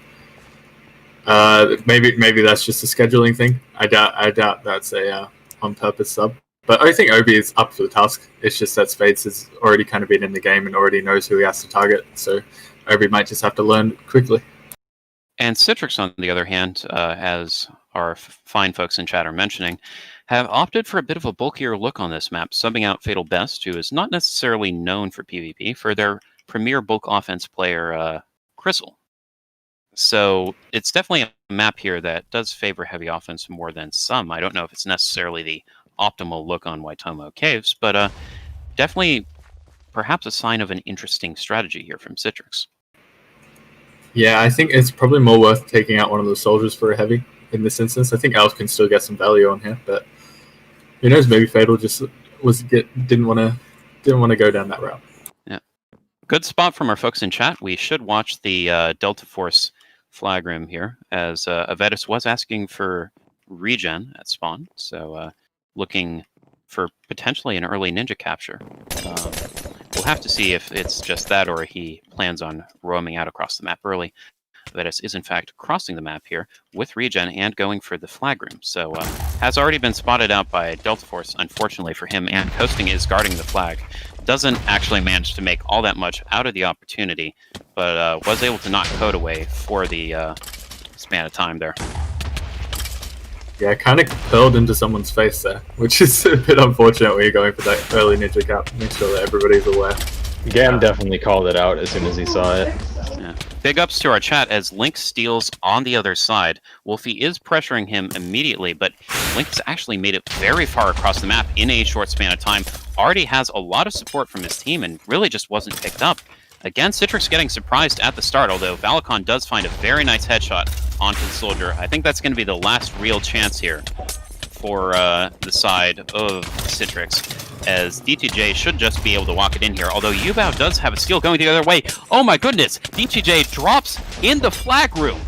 maybe that's just a scheduling thing. I doubt that's a on-purpose sub. But I think Obi is up for the task. It's just that Spades has already kind of been in the game and already knows who he has to target. So Obi might just have to learn quickly. And Citrix, on the other hand, as our fine folks in chat are mentioning, have opted for a bit of a bulkier look on this map, subbing out Fatal Best, who is not necessarily known for PvP, for their premier bulk offense player, Crystal. So it's definitely a map here that does favor heavy offense more than some. I don't know if it's necessarily the optimal look on Waitomo Caves, but definitely perhaps a sign of an interesting strategy here from Citrix. Yeah, I think it's probably more worth taking out one of the soldiers for a heavy in this instance. I think Elf can still get some value on here, but who knows? Maybe Fatal just didn't want to go down that route. Yeah, good spot from our folks in chat. We should watch the Delta Force flag room here, as Avedis was asking for regen at spawn, so looking for potentially an early ninja capture. We'll have to see if it's just that or he plans on roaming out across the map early. Avedis is in fact crossing the map here with regen and going for the flag room. So has already been spotted out by Delta Force, unfortunately for him, and Coasting is guarding the flag. Doesn't actually manage to make all that much out of the opportunity, but was able to knock Code away for the span of time there. Yeah, kind of curled into someone's face there, which is a bit unfortunate when you're going for that early ninja cap. Make sure that everybody's aware. Gam definitely called it out as soon as he saw it. Yeah. Big ups to our chat as Link steals on the other side. Wolfie is pressuring him immediately, but Link's actually made it very far across the map in a short span of time. Already has a lot of support from his team and really just wasn't picked up. Again, Citrix getting surprised at the start, although Valicon does find a very nice headshot onto the soldier. I think that's going to be the last real chance here for the side of Citrix, as DTJ should just be able to walk it in here, although Yubao does have a steal going the other way. Oh my goodness! DTJ drops in the flag room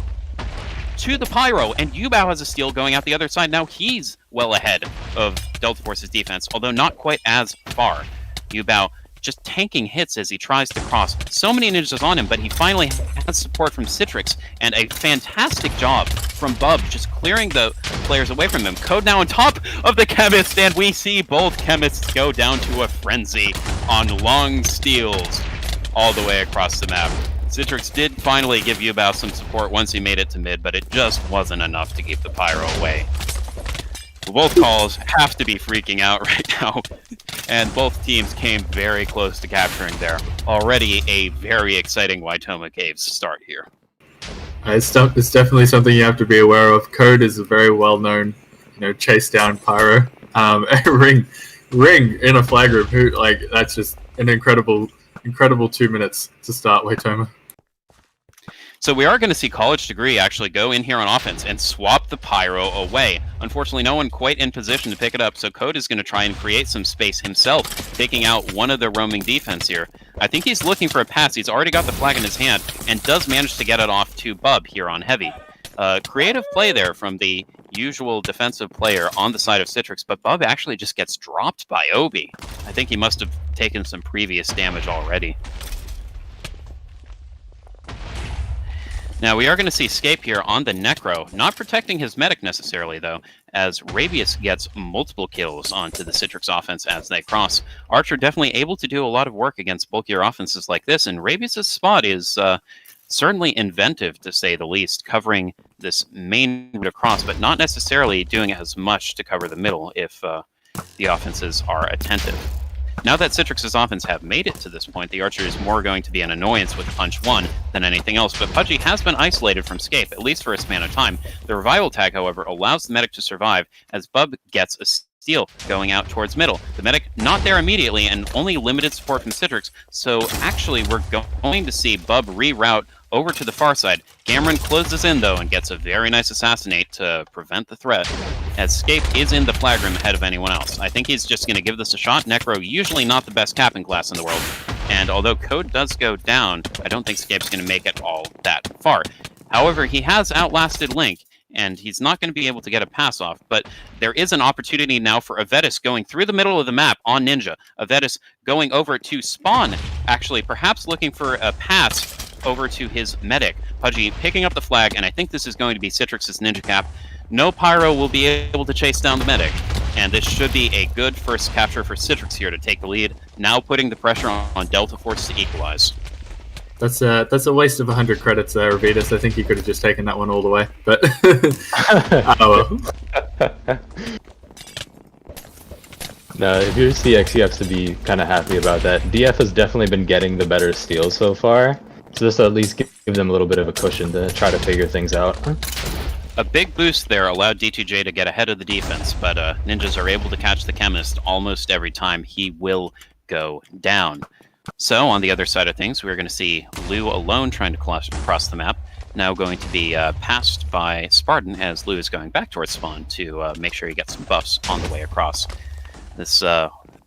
to the Pyro, and Yubao has a steal going out the other side. Now he's well ahead of Delta Force's defense, although not quite as far. Yubao just tanking hits as he tries to cross. So many ninjas on him, but he finally has support from Citrix, and a fantastic job from Bub, just clearing the players away from him. Code now on top of the Chemist, and we see both Chemists go down to a frenzy on long steals all the way across the map. Citrix did finally give Yubao some support once he made it to mid, but it just wasn't enough to keep the Pyro away. Both calls have to be freaking out right now, and both teams came very close to capturing there. Already a very exciting Waitomo Caves start here. It's definitely something you have to be aware of. Code is a very well-known, chase down Pyro. Ring in a flag group. That's just an incredible 2 minutes to start Waitomo. So we are going to see College Degree actually go in here on offense and swap the Pyro away. Unfortunately, no one quite in position to pick it up, so Code is going to try and create some space himself, taking out one of the roaming defense here. I think he's looking for a pass. He's already got the flag in his hand and does manage to get it off to Bub here on Heavy. Creative play there from the usual defensive player on the side of Citrix, but Bub actually just gets dropped by Obi. I think he must have taken some previous damage already. Now, we are going to see Scape here on the Necro, not protecting his medic necessarily, though, as Rabius gets multiple kills onto the Citrix offense as they cross. Archer definitely able to do a lot of work against bulkier offenses like this, and Rabius' spot is certainly inventive, to say the least, covering this main route across, but not necessarily doing as much to cover the middle if the offenses are attentive. Now that Citrix's offense have made it to this point, the Archer is more going to be an annoyance with Punch 1 than anything else, but Pudgy has been isolated from Scape, at least for a span of time. The revival tag, however, allows the medic to survive, as Bub gets a steal going out towards middle. The medic not there immediately, and only limited support from Citrix, so actually we're going to see Bub reroute over to the far side. Cameron closes in, though, and gets a very nice assassinate to prevent the threat, as Scape is in the flag room ahead of anyone else. I think he's just going to give this a shot. Necro, usually not the best capping class in the world, and although Code does go down, I don't think Scape's going to make it all that far. However, he has outlasted Link, and he's not going to be able to get a pass off, but there is an opportunity now for Avedis going through the middle of the map on Ninja. Avedis going over to Spawn, actually, perhaps looking for a pass over to his medic. Pudgy picking up the flag, and I think this is going to be Citrix's Ninja Cap. No Pyro will be able to chase down the medic, and this should be a good first capture for Citrix here to take the lead, now putting the pressure on Delta Force to equalize. That's a waste of 100 credits there, Avedis. I think you could have just taken that one all the way, but oh well. No, if you're CX, you have to be kind of happy about that. DF has definitely been getting the better steals so far, so this will at least give them a little bit of a cushion to try to figure things out. A big boost there allowed D2J to get ahead of the defense, but Ninjas are able to catch the Chemist almost every time he will go down. So, on the other side of things, we're going to see Lou alone trying to cross the map, now going to be passed by Spartan as Lou is going back towards spawn to make sure he gets some buffs on the way across. This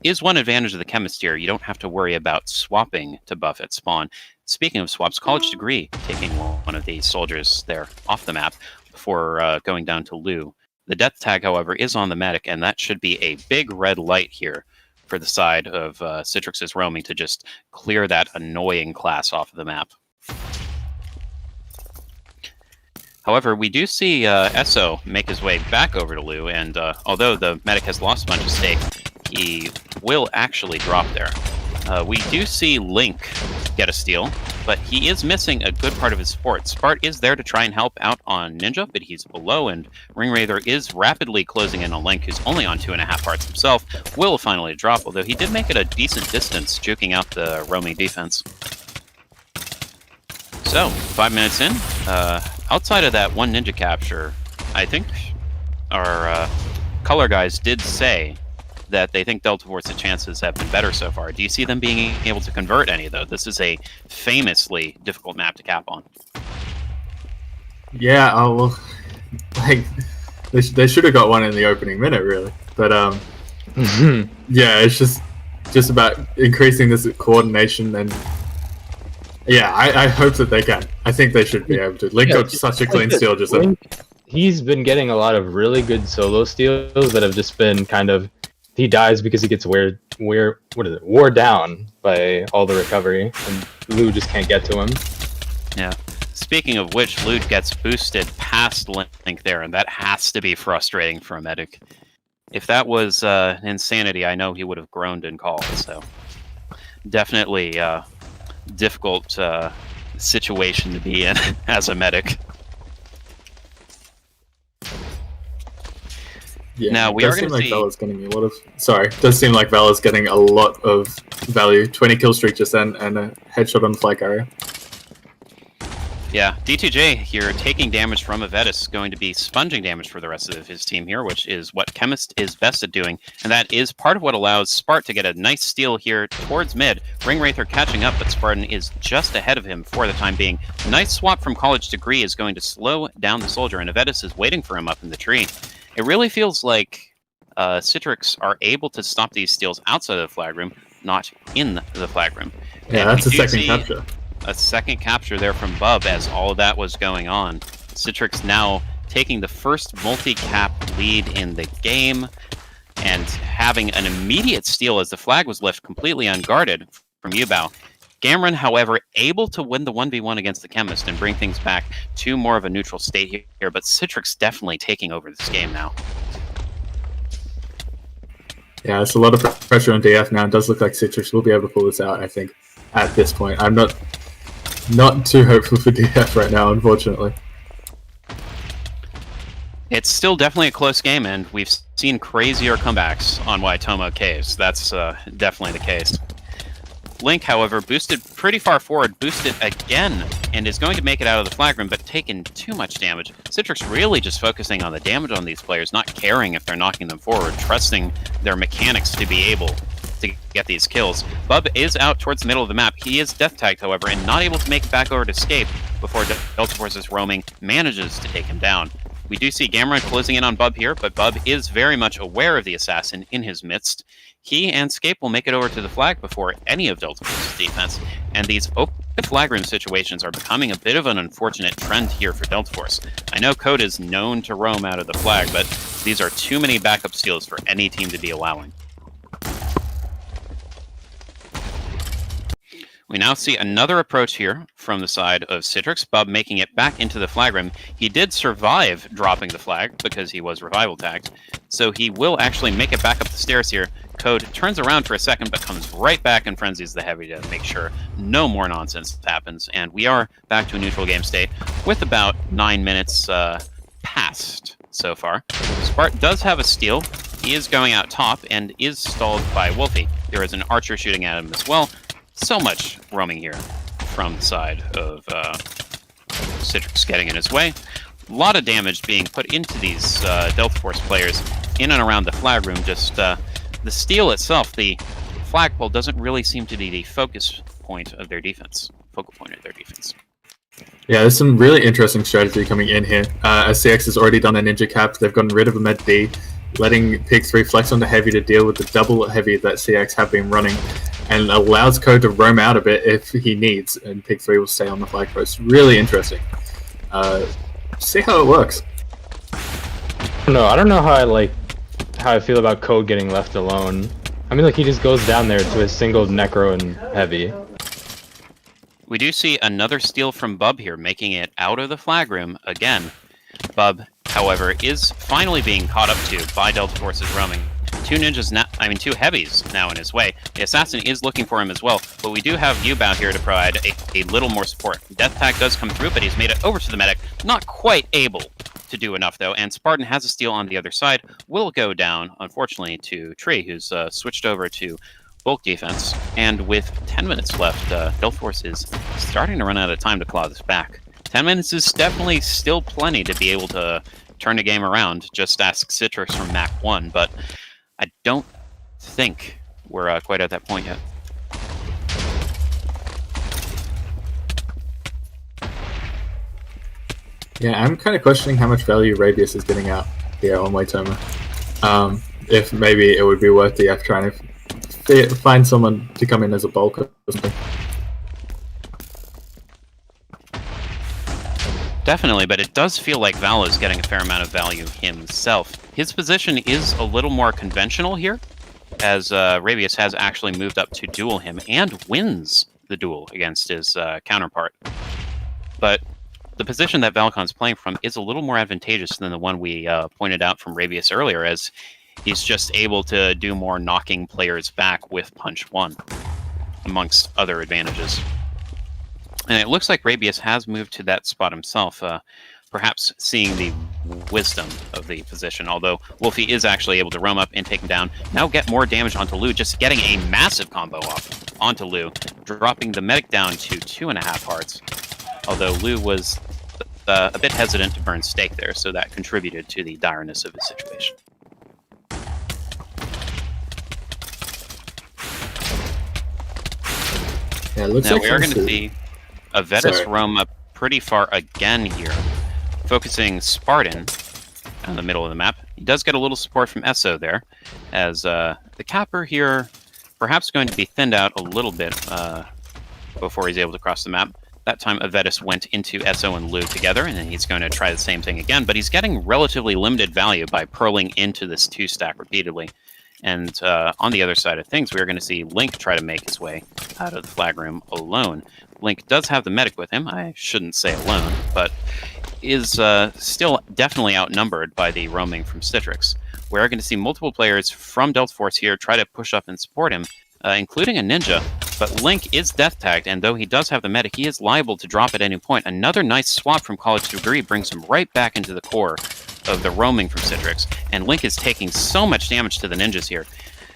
is one advantage of the Chemist here. You don't have to worry about swapping to buff at spawn. Speaking of swaps, College Degree taking one of these soldiers there off the map before going down to Lou. The death tag, however, is on the medic, and that should be a big red light here for the side of Citrix's roaming to just clear that annoying class off of the map. However, we do see Esso make his way back over to Lou, and although the medic has lost a bunch of stake, he will actually drop there. We do see Link get a steal, but he is missing a good part of his support. Spart is there to try and help out on Ninja, but he's below, and Ringwraither is rapidly closing in on Link, who's only on 2.5 hearts himself. Will finally drop, although he did make it a decent distance, juking out the roaming defense. So, 5 minutes in, outside of that one Ninja capture, I think our color guys did say that they think Delta Force's chances have been better so far. Do you see them being able to convert any, though? This is a famously difficult map to cap on. Yeah, well, like, they should have got one in the opening minute, really. But, yeah, it's just about increasing this coordination, and yeah, I hope that they can. I think they should be able to. Link got such a clean steal just then. He's been getting a lot of really good solo steals that have just been kind of, he dies because he gets wore down by all the recovery, and Lou just can't get to him. Yeah. Speaking of which, Lou gets boosted past Link there, and that has to be frustrating for a medic. If that was insanity, I know he would have groaned and called, so definitely difficult situation to be in as a medic. Yeah, now we are going to see. Vala's getting a lot of. Sorry, it does seem like Vala's getting a lot of value. 20 kill streak just then, and a headshot on the flag area. Yeah, D2J here taking damage from Avedis, going to be sponging damage for the rest of his team here, which is what Chemist is best at doing, and that is part of what allows Spart to get a nice steal here towards mid. Ringwraither catching up, but Spartan is just ahead of him for the time being. Nice swap from College Degree is going to slow down the soldier, and Avedis is waiting for him up in the tree. It really feels like Citrix are able to stop these steals outside of the flag room, not in the flag room. Yeah, that's a second capture. A second capture there from Bub as all of that was going on. Citrix now taking the first multi-cap lead in the game and having an immediate steal as the flag was left completely unguarded from Yubao. Gamron, however, able to win the 1v1 against the Chemist and bring things back to more of a neutral state here, but Citrix definitely taking over this game now. Yeah, it's a lot of pressure on DF now. It does look like Citrix will be able to pull this out, I think, at this point. I'm not too hopeful for DF right now, unfortunately. It's still definitely a close game, and we've seen crazier comebacks on Waitomo Caves. That's definitely the case. Link, however, boosted pretty far forward, boosted again, and is going to make it out of the flag room, but taking too much damage. Citrix really just focusing on the damage on these players, not caring if they're knocking them forward, trusting their mechanics to be able to get these kills. Bub is out towards the middle of the map. He is death tagged, however, and not able to make it back over to escape before Delta Force's roaming manages to take him down. We do see Gamron closing in on Bub here, but Bub is very much aware of the assassin in his midst. He and Scape will make it over to the flag before any of Delta Force's defense, and these open flag room situations are becoming a bit of an unfortunate trend here for Delta Force. I know Code is known to roam out of the flag, but these are too many backup steals for any team to be allowing. We now see another approach here from the side of Citrix. Bub making it back into the flag room. He did survive dropping the flag because he was revival tagged, so he will actually make it back up the stairs here. Code turns around for a second, but comes right back and frenzies the heavy to make sure no more nonsense happens. And we are back to a neutral game state with about 9 minutes passed so far. Spart does have a steal. He is going out top and is stalled by Wolfie. There is an archer shooting at him as well. So much roaming here from the side of Citrix getting in his way. A lot of damage being put into these Delta Force players in and around the flag room. Just the steal itself, the flagpole doesn't really seem to be the focal point of their defense. Yeah, there's some really interesting strategy coming in here. As CX has already done a ninja cap, they've gotten rid of a med D, letting Pig 3 flex onto heavy to deal with the double heavy that CX have been running, and allows Code to roam out a bit if he needs, and Pig 3 will stay on the flag post. Really interesting. See how it works. No, I don't know how I feel about Code getting left alone. I mean, like, he just goes down there to his single necro and heavy. We do see another steal from Bub here, making it out of the flag room again. Bub, however, is finally being caught up to by Delta Force's roaming. Two heavies now in his way. The assassin is looking for him as well, but we do have U-Bow here to provide a little more support. Death Pack does come through, but he's made it over to the medic. Not quite able to do enough, though, and Spartan has a steal on the other side. Will go down, unfortunately, to Tree, who's switched over to bulk defense. And with 10 minutes left, Delta Force is starting to run out of time to claw this back. 10 minutes is definitely still plenty to be able to turn the game around. Just ask Citrix from Mac 1, but I don't think we're quite at that point yet. Yeah, I'm kind of questioning how much value Radius is getting out here on Waitomo. If maybe it would be worth the F trying to find someone to come in as a bulk or something. Definitely, but it does feel like Val is getting a fair amount of value himself. His position is a little more conventional here, as Rabius has actually moved up to duel him and wins the duel against his counterpart. But the position that Valcon's playing from is a little more advantageous than the one we pointed out from Rabius earlier, as he's just able to do more knocking players back with Punch 1, amongst other advantages. And it looks like Rabius has moved to that spot himself, perhaps seeing the wisdom of the position, although Wolfie is actually able to roam up and take him down. Now get more damage onto Lu, just getting a massive combo off onto Lu, dropping the medic down to 2.5 hearts, although Lu was a bit hesitant to burn stake there, so that contributed to the direness of his situation. Yeah, it looks now like we are going to see Avedis roam up pretty far again here, focusing Spartan in the middle of the map. He does get a little support from Esso there, as the Capper here perhaps going to be thinned out a little bit before he's able to cross the map. That time Avedis went into Esso and Lu together, and then he's going to try the same thing again, but he's getting relatively limited value by purling into this 2-stack repeatedly. And on the other side of things, we are going to see Link try to make his way out of the flag room alone. Link does have the medic with him. I shouldn't say alone, but is still definitely outnumbered by the roaming from Citrix. We are going to see multiple players from Delta Force here try to push up and support him, including a ninja. But Link is death tagged, and though he does have the medic, he is liable to drop at any point. Another nice swap from College Degree brings him right back into the core of the roaming from Citrix, and Link is taking so much damage to the ninjas here.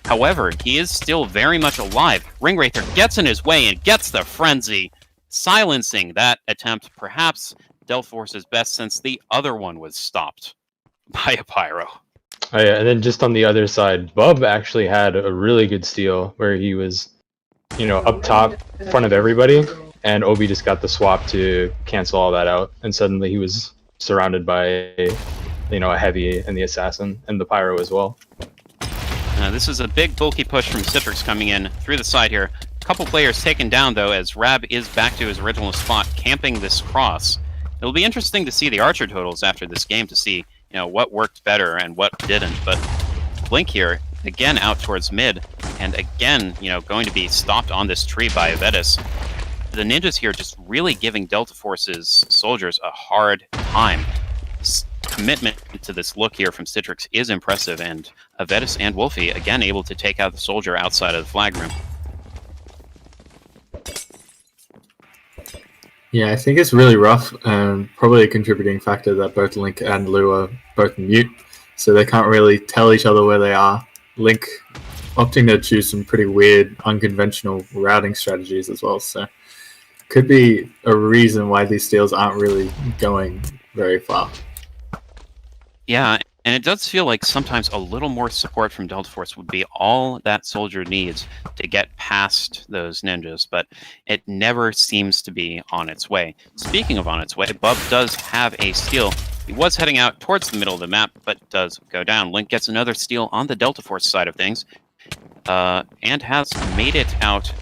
However, he is still very much alive. Ringwraither gets in his way and gets the frenzy, silencing that attempt, perhaps Delta Force's best since the other one was stopped by a pyro. Oh, yeah, and then just on the other side, Bub actually had a really good steal where he was, up top, in front of everybody, and Obi just got the swap to cancel all that out, and suddenly he was surrounded by, a heavy and the assassin, and the pyro as well. This is a big bulky push from Citrix coming in through the side here. A couple players taken down, though, as Rab is back to his original spot, camping this cross. It'll be interesting to see the Archer totals after this game to see, what worked better and what didn't. But Blink here, again, out towards mid, and again, going to be stopped on this tree by Avedis. The ninjas here just really giving Delta Force's soldiers a hard time. This commitment to this look here from Citrix is impressive, and Avedis and Wolfie, again, able to take out the soldier outside of the flag room. Yeah, I think it's really rough, and probably a contributing factor that both Link and Lu are both mute, so they can't really tell each other where they are. Link opting to choose some pretty weird, unconventional routing strategies as well, so could be a reason why these steals aren't really going very far. Yeah, and it does feel like sometimes a little more support from Delta Force would be all that soldier needs to get past those ninjas, but it never seems to be on its way. Speaking of on its way, Bub does have a steal. He was heading out towards the middle of the map, but does go down. Link gets another steal on the Delta Force side of things, and has made it out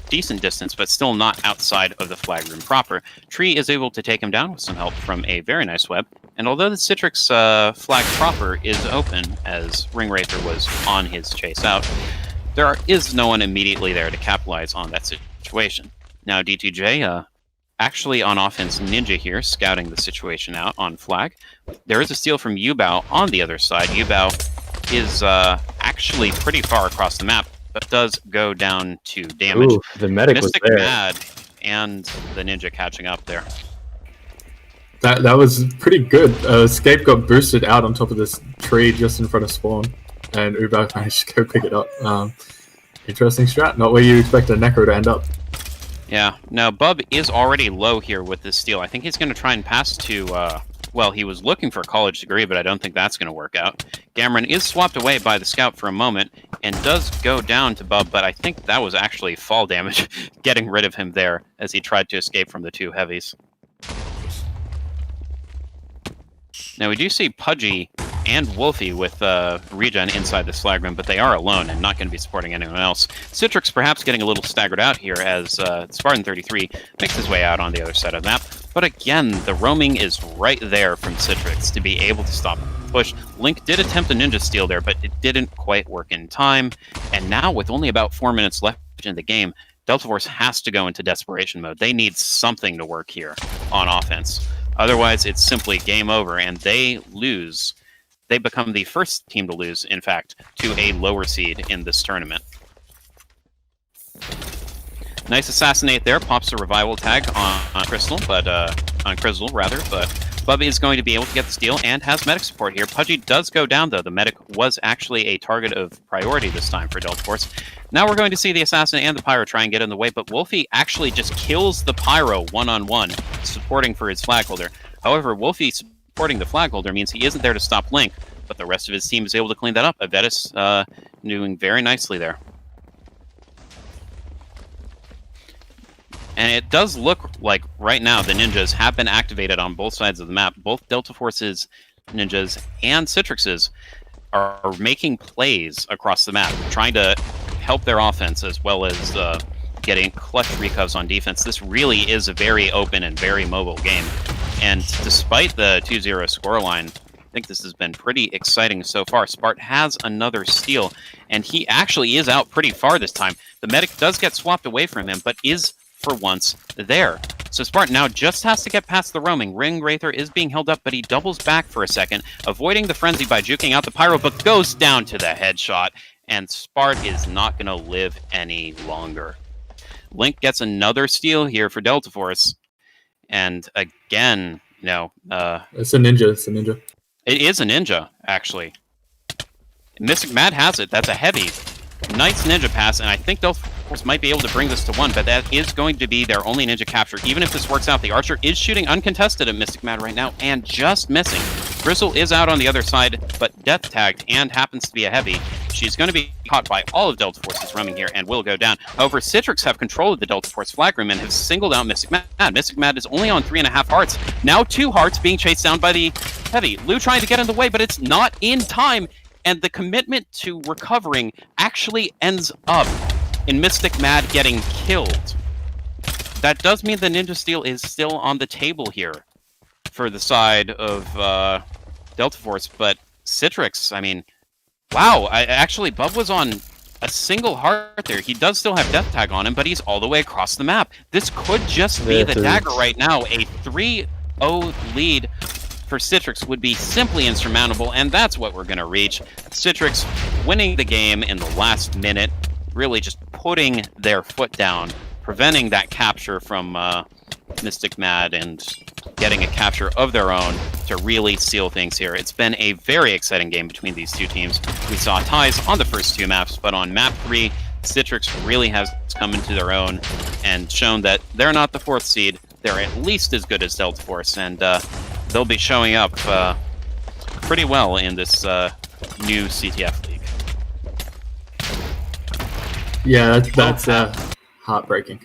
decent distance, but still not outside of the flag room proper. Tree is able to take him down with some help from a very nice web. And although the Citrix flag proper is open, as Ringwraither was on his chase out, there is no one immediately there to capitalize on that situation. Now DTJ, actually on offense, Ninja here, scouting the situation out on flag. There is a steal from Yubao on the other side. Yubao is actually pretty far across the map, but does go down to damage. Ooh, the medic Mystic was there. Mad and the Ninja catching up there. That was pretty good. Escape got boosted out on top of this tree just in front of spawn, and Ubak managed to go pick it up. Interesting strat. Not where you expect a Necro to end up. Yeah. Now, Bub is already low here with this steal. I think he's going to try and pass to, well, he was looking for a college degree, but I don't think that's going to work out. Gamron is swapped away by the scout for a moment and does go down to Bub, but I think that was actually fall damage, getting rid of him there as he tried to escape from the two heavies. Now, we do see Pudgy and Wolfie with regen inside the slag room, but they are alone and not going to be supporting anyone else. Citrix perhaps getting a little staggered out here as Spartan 33 makes his way out on the other side of the map. But again, the roaming is right there from Citrix to be able to stop the push. Link did attempt a ninja steal there, but it didn't quite work in time. And now, with only about 4 minutes left in the game, Delta Force has to go into desperation mode. They need something to work here on offense. Otherwise, it's simply game over, and they lose. They become the first team to lose, in fact, to a lower seed in this tournament. Nice assassinate there. Pops a revival tag on Crystal, but on Crystal rather. But Bub is going to be able to get the steal and has medic support here. Pudgy does go down though. The medic was actually a target of priority this time for Delta Force. Now we're going to see the assassin and the pyro try and get in the way, but Wolfie actually just kills the pyro one-on-one, supporting for his flag holder. However, Wolfie supporting the flag holder means he isn't there to stop Link, but the rest of his team is able to clean that up. Avedis doing very nicely there. And it does look like right now the ninjas have been activated on both sides of the map. Both Delta Force's ninjas and Citrix's are making plays across the map, trying to help their offense as well as getting clutch recovs on defense. This really is a very open and very mobile game. And despite the 2-0 scoreline, I think this has been pretty exciting so far. Spart has another steal, and he actually is out pretty far this time. The medic does get swapped away from him, but is for once there. So Spart now just has to get past the roaming. Ring Wraither is being held up, but he doubles back for a second, avoiding the frenzy by juking out the pyro, but goes down to the headshot, and Spart is not going to live any longer. Link gets another steal here for Delta Force, and again, you know, it's a ninja. It's a ninja. It is a ninja, actually. Mystic Mad has it. That's a heavy. Nice ninja pass, and I think Delta Force might be able to bring this to one, but that is going to be their only ninja capture. Even if this works out, the Archer is shooting uncontested at Mystic Mad right now, and just missing. Gristle is out on the other side, but death tagged, and happens to be a heavy. She's going to be caught by all of Delta Force's roaming here, and will go down. However, Citrix have control of the Delta Force flag room, and have singled out Mystic Mad. Mystic Mad is only on 3.5 hearts. Now 2 hearts being chased down by the heavy. Lou trying to get in the way, but it's not in time. And the commitment to recovering actually ends up in Mystic Mad getting killed. That does mean the Ninja Steal is still on the table here for the side of Delta Force, but Citrix, I mean, wow, actually Bub was on a single heart there. He does still have death tag on him, but he's all the way across the map. This could just be the dagger right now. A 3-0 lead for Citrix would be simply insurmountable, and that's what we're going to reach. Citrix winning the game in the last minute, really just putting their foot down, preventing that capture from Mystic Mad, and getting a capture of their own to really seal things here. It's been a very exciting game between these two teams. We saw ties on the first 2 maps, but on map 3, Citrix really has come into their own and shown that they're not the 4th seed. They're at least as good as Delta Force, and they'll be showing up pretty well in this new CTF league. Yeah, that's heartbreaking.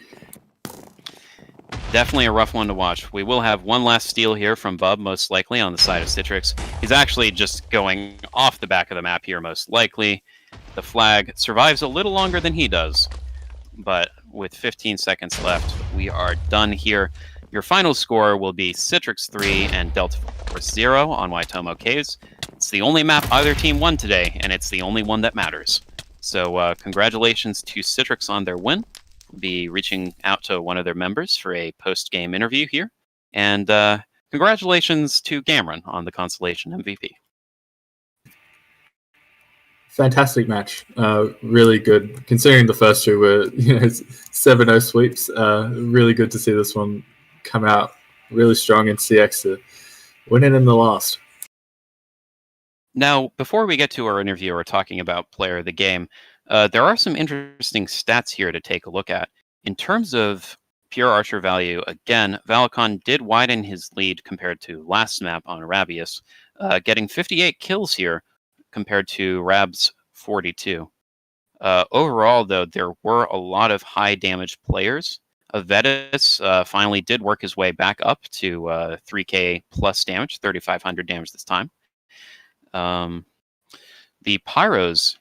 Definitely a rough one to watch. We will have one last steal here from Bub, most likely, on the side of Citrix. He's actually just going off the back of the map here, most likely. The flag survives a little longer than he does, but with 15 seconds left, we are done here. Your final score will be Citrix 3 and Delta Force 0 on Waitomo Caves. It's the only map either team won today, and it's the only one that matters. So congratulations to Citrix on their win. be reaching out to one of their members for a post-game interview here. And congratulations to Cameron on the Constellation MVP. Fantastic match. Really good. Considering the first two were 7-0 sweeps, really good to see this one come out really strong in CX to win it in the last. Now, before we get to our interview or talking about player of the game, there are some interesting stats here to take a look at. In terms of pure archer value, again, Valicon did widen his lead compared to last map on Arabius, getting 58 kills here compared to Rab's 42. Overall, though, there were a lot of high damage players. Vetus finally did work his way back up to 3k plus damage, 3,500 damage this time. The Pyros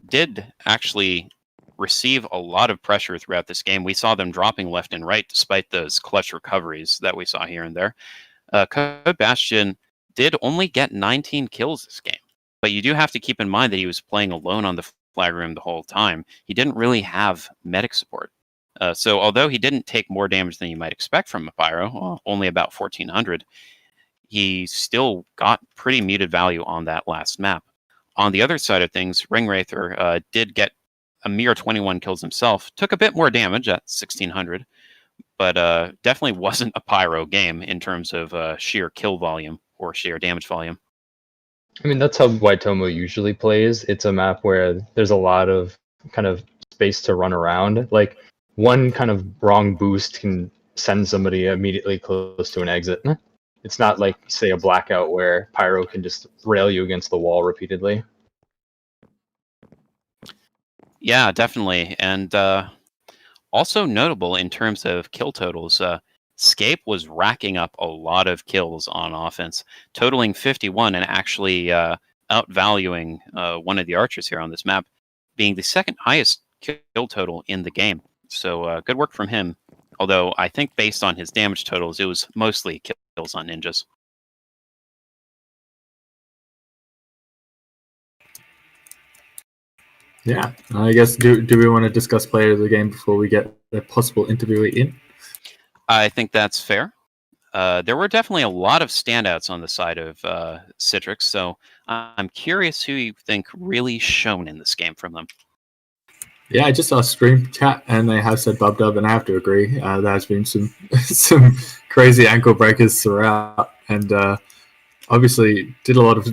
did actually receive a lot of pressure throughout this game. We saw them dropping left and right despite those clutch recoveries that we saw here and there. Code Bastion did only get 19 kills this game, but you do have to keep in mind that he was playing alone on the flag room the whole time. He didn't really have medic support. So although he didn't take more damage than you might expect from a Pyro, only about 1,400, he still got pretty muted value on that last map. On the other side of things, Ringwraither did get a mere 21 kills himself, took a bit more damage at 1,600, but definitely wasn't a Pyro game in terms of sheer kill volume or sheer damage volume. I mean, that's how Waitomo usually plays. It's a map where there's a lot of kind of space to run around. Like, one kind of wrong boost can send somebody immediately close to an exit. It's not like, say, a blackout where Pyro can just rail you against the wall repeatedly. Yeah, definitely. And also notable in terms of kill totals, Scape was racking up a lot of kills on offense, totaling 51 and actually outvaluing one of the archers here on this map, being the second highest kill total in the game. So good work from him. Although I think based on his damage totals, it was mostly kills on ninjas. Yeah, I guess, do we want to discuss player of the game before we get a possible interviewee in? I think that's fair. There were definitely a lot of standouts on the side of Citrix, so I'm curious who you think really shone in this game from them. Yeah, I just saw stream chat and they have said BubDub, and I have to agree. There's been some crazy ankle breakers throughout, and obviously did a lot of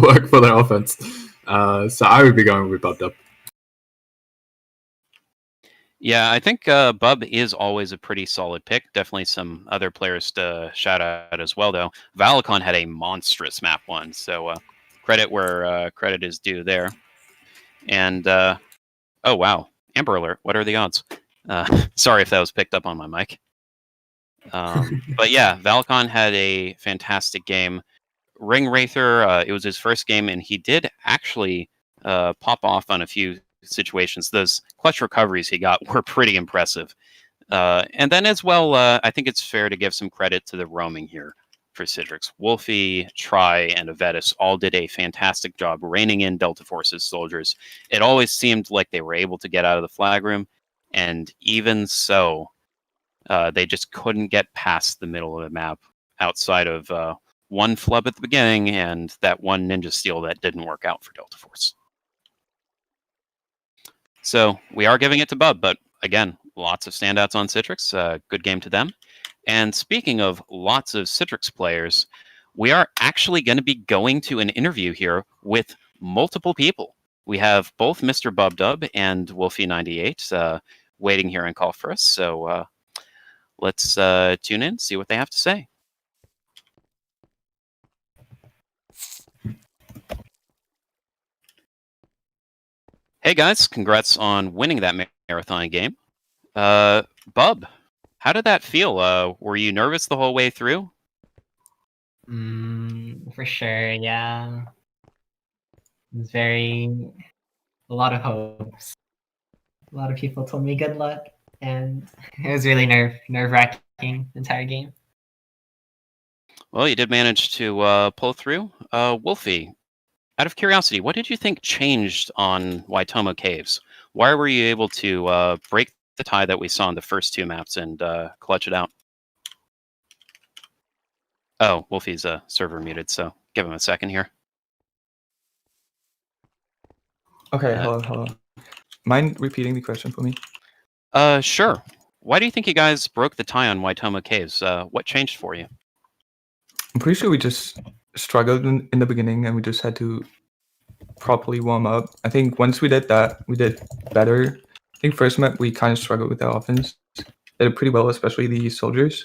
work for their offense. So I would be going with BubDub. Yeah, I think Bub is always a pretty solid pick. Definitely some other players to shout out as well, though. Valicon had a monstrous map one, so credit where credit is due there. And, oh wow, Amber Alert, what are the odds? Sorry if that was picked up on my mic. But yeah, Valicon had a fantastic game. Ringwraither, it was his first game, and he did actually pop off on a few situations. Those clutch recoveries he got were pretty impressive. And then as well, I think it's fair to give some credit to the roaming here for Citrix. Wolfie, Try, and Vetus all did a fantastic job reining in Delta Force's soldiers. It always seemed like they were able to get out of the flag room, and even so, they just couldn't get past the middle of the map outside of one flub at the beginning and that one ninja steal that didn't work out for Delta Force. So we are giving it to Bub, but again, lots of standouts on Citrix. Good game to them. And speaking of lots of Citrix players, we are actually going to be going to an interview here with multiple people. We have both Mr. BubDub and Wolfie98 waiting here on call for us. So let's tune in, see what they have to say. Hey guys, congrats on winning that marathon game. Bub, how did that feel? Were you nervous the whole way through? For sure, yeah. It was a lot of hopes. A lot of people told me good luck, and it was really nerve-wracking the entire game. Well, you did manage to pull through. Wolfie, out of curiosity, what did you think changed on Waitomo Caves? why were you able to break the tie that we saw in the first 2 maps and clutch it out? Oh, Wolfie's server muted, so give him a second here. Okay, hello. Mind repeating the question for me? Sure. Why do you think you guys broke the tie on Waitomo Caves? What changed for you? I'm pretty sure we just struggled in the beginning and we just had to properly warm up. I think once we did that, we did better. I think first map we kind of struggled with the offense. They did pretty well, especially the soldiers.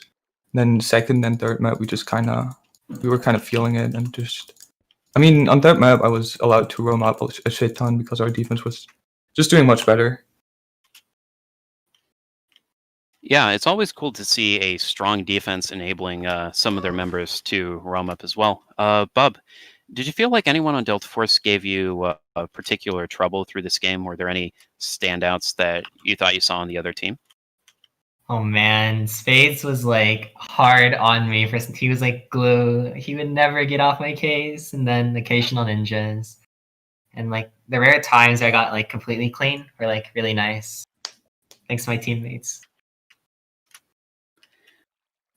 Then second and third map we just we were kind of feeling it and just. I mean, on third map I was allowed to roam up a shit ton because our defense was just doing much better. Yeah, it's always cool to see a strong defense enabling some of their members to roam up as well. Bub, did you feel like anyone on Delta Force gave you a particular trouble through this game? Were there any standouts that you thought you saw on the other team? Oh man, Spades was like hard on me. He was like glue. He would never get off my case, and then occasional ninjas. And like the rare times I got like completely clean were like really nice. Thanks to my teammates.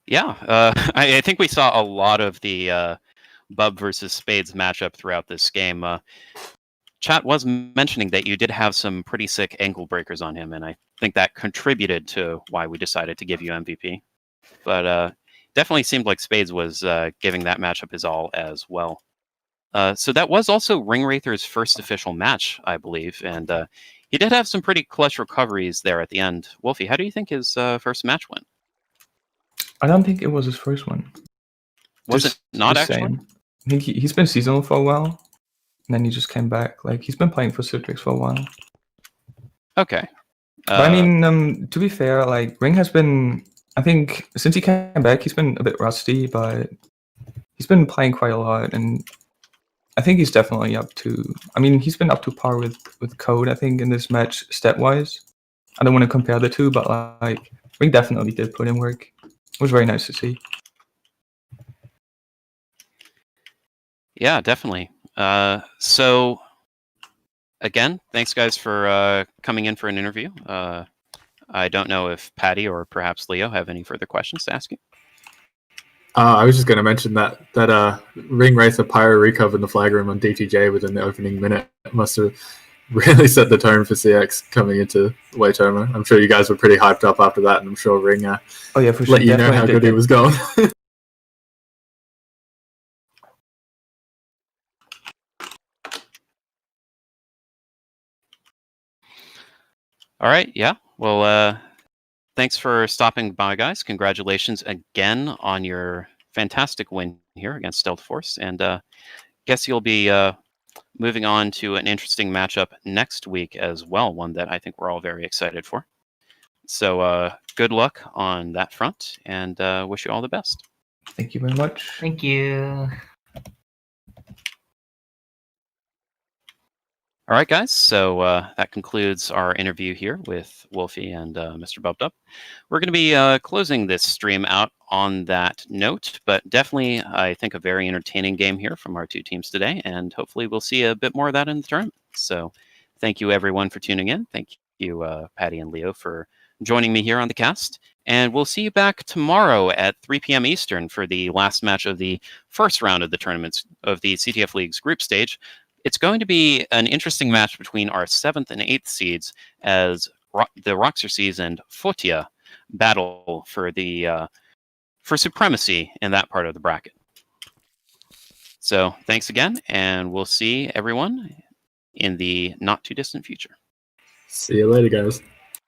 Yeah, I think we saw a lot of the Bub versus Spades matchup throughout this game. Chat was mentioning that you did have some pretty sick ankle breakers on him, and I think that contributed to why we decided to give you MVP. But definitely seemed like Spades was giving that matchup his all as well. So that was also Ringwraither's first official match, I believe, and he did have some pretty clutch recoveries there at the end. Wolfie, how do you think his first match went? I don't think it was his first one. Was Just it not the actually? same. I think he's been seasonal for a while, and then he just came back. Like he's been playing for Citrix for a while. Okay. But I mean, to be fair, like Ring has been. I think since he came back, he's been a bit rusty, but he's been playing quite a lot, and I think he's definitely up to. I mean, he's been up to par with Code. I think in this match, stat wise. I don't want to compare the two, but like Ring definitely did put in work. It was very nice to see. Yeah, definitely. So, again, thanks guys for coming in for an interview. I don't know if Patty or perhaps Leo have any further questions to ask you. I was just going to mention that Ringwraither pyro recover in the flag room on DTJ within the opening minute must have really set the tone for CX coming into Waitomo. I'm sure you guys were pretty hyped up after that, and I'm sure Ring oh yeah, for sure. let you know how good he was going. All right, yeah. Well, thanks for stopping by, guys. Congratulations again on your fantastic win here against Delta Force, and guess you'll be moving on to an interesting matchup next week as well, one that I think we're all very excited for. So good luck on that front, and wish you all the best. Thank you very much. Thank you. All right, guys. So that concludes our interview here with Wolfie and Mr. Bubbed Up. We're going to be closing this stream out on that note, but definitely, I think, a very entertaining game here from our two teams today, and hopefully we'll see a bit more of that in the tournament. So thank you, everyone, for tuning in. Thank you, Patty and Leo, for joining me here on the cast. And we'll see you back tomorrow at 3 p.m. Eastern for the last match of the first round of the tournaments of the CTF League's group stage. It's going to be an interesting match between our 7th and 8th seeds as the Roxer Seas and Fotia battle for the for supremacy in that part of the bracket. So thanks again, and we'll see everyone in the not too distant future. See you later, guys.